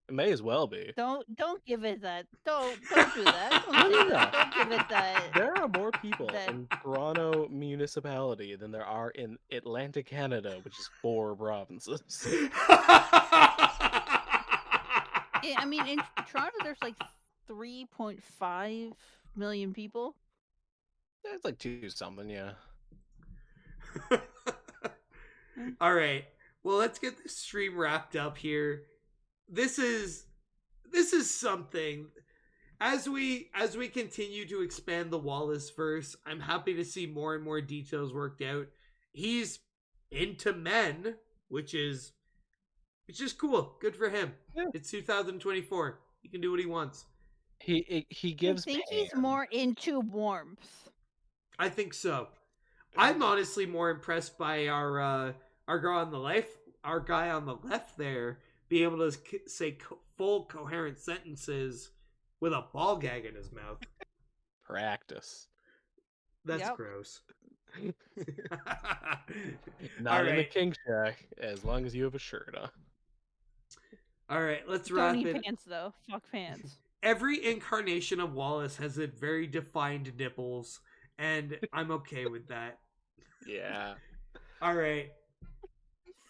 [SPEAKER 2] It may as well be.
[SPEAKER 3] Don't give it that. Don't do that. Don't give it that.
[SPEAKER 2] There are more people in Toronto municipality than there are in Atlantic Canada, which is 4 provinces.
[SPEAKER 3] I mean, in Toronto, there's like 3.5 million people.
[SPEAKER 2] It's like 2 something, yeah.
[SPEAKER 1] All right. Well, let's get this stream wrapped up here. This is something. As we continue to expand the Wallace verse, I'm happy to see more and more details worked out. He's into men, which is cool. Good for him.
[SPEAKER 2] Yeah.
[SPEAKER 1] It's 2024. He can do what he wants.
[SPEAKER 2] He gives.
[SPEAKER 3] I think
[SPEAKER 2] Pan.
[SPEAKER 3] he's more into warmth.
[SPEAKER 1] I think so. I'm honestly more impressed by our guy on the left there being able to say full coherent sentences with a ball gag in his mouth.
[SPEAKER 2] Practice.
[SPEAKER 1] That's gross.
[SPEAKER 2] Not in the king shack, as long as you have a shirt on.
[SPEAKER 1] All right, let's
[SPEAKER 3] Don't
[SPEAKER 1] wrap
[SPEAKER 3] need
[SPEAKER 1] it.
[SPEAKER 3] pants though. Fuck pants.
[SPEAKER 1] Every incarnation of Wallace has a very defined nipples, and I'm okay with that.
[SPEAKER 2] Yeah.
[SPEAKER 1] All right.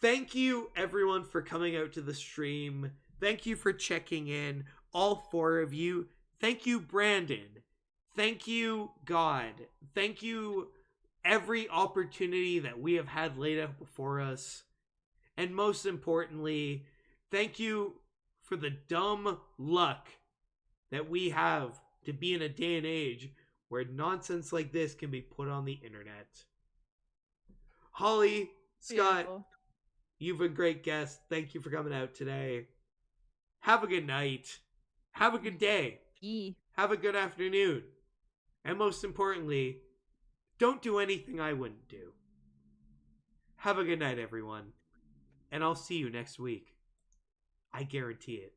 [SPEAKER 1] Thank you, everyone, for coming out to the stream. Thank you for checking in, all 4 of you. Thank you, Brandon. Thank you, God. Thank you, every opportunity that we have had laid out before us. And most importantly, thank you for the dumb luck that we have to be in a day and age where nonsense like this can be put on the internet. Holly, Scott,
[SPEAKER 3] Beautiful.
[SPEAKER 1] you've been great guests. Thank you for coming out today. Have a good night. Have a good day. Have a good afternoon. And most importantly, don't do anything I wouldn't do. Have a good night, everyone. And I'll see you next week. I guarantee it.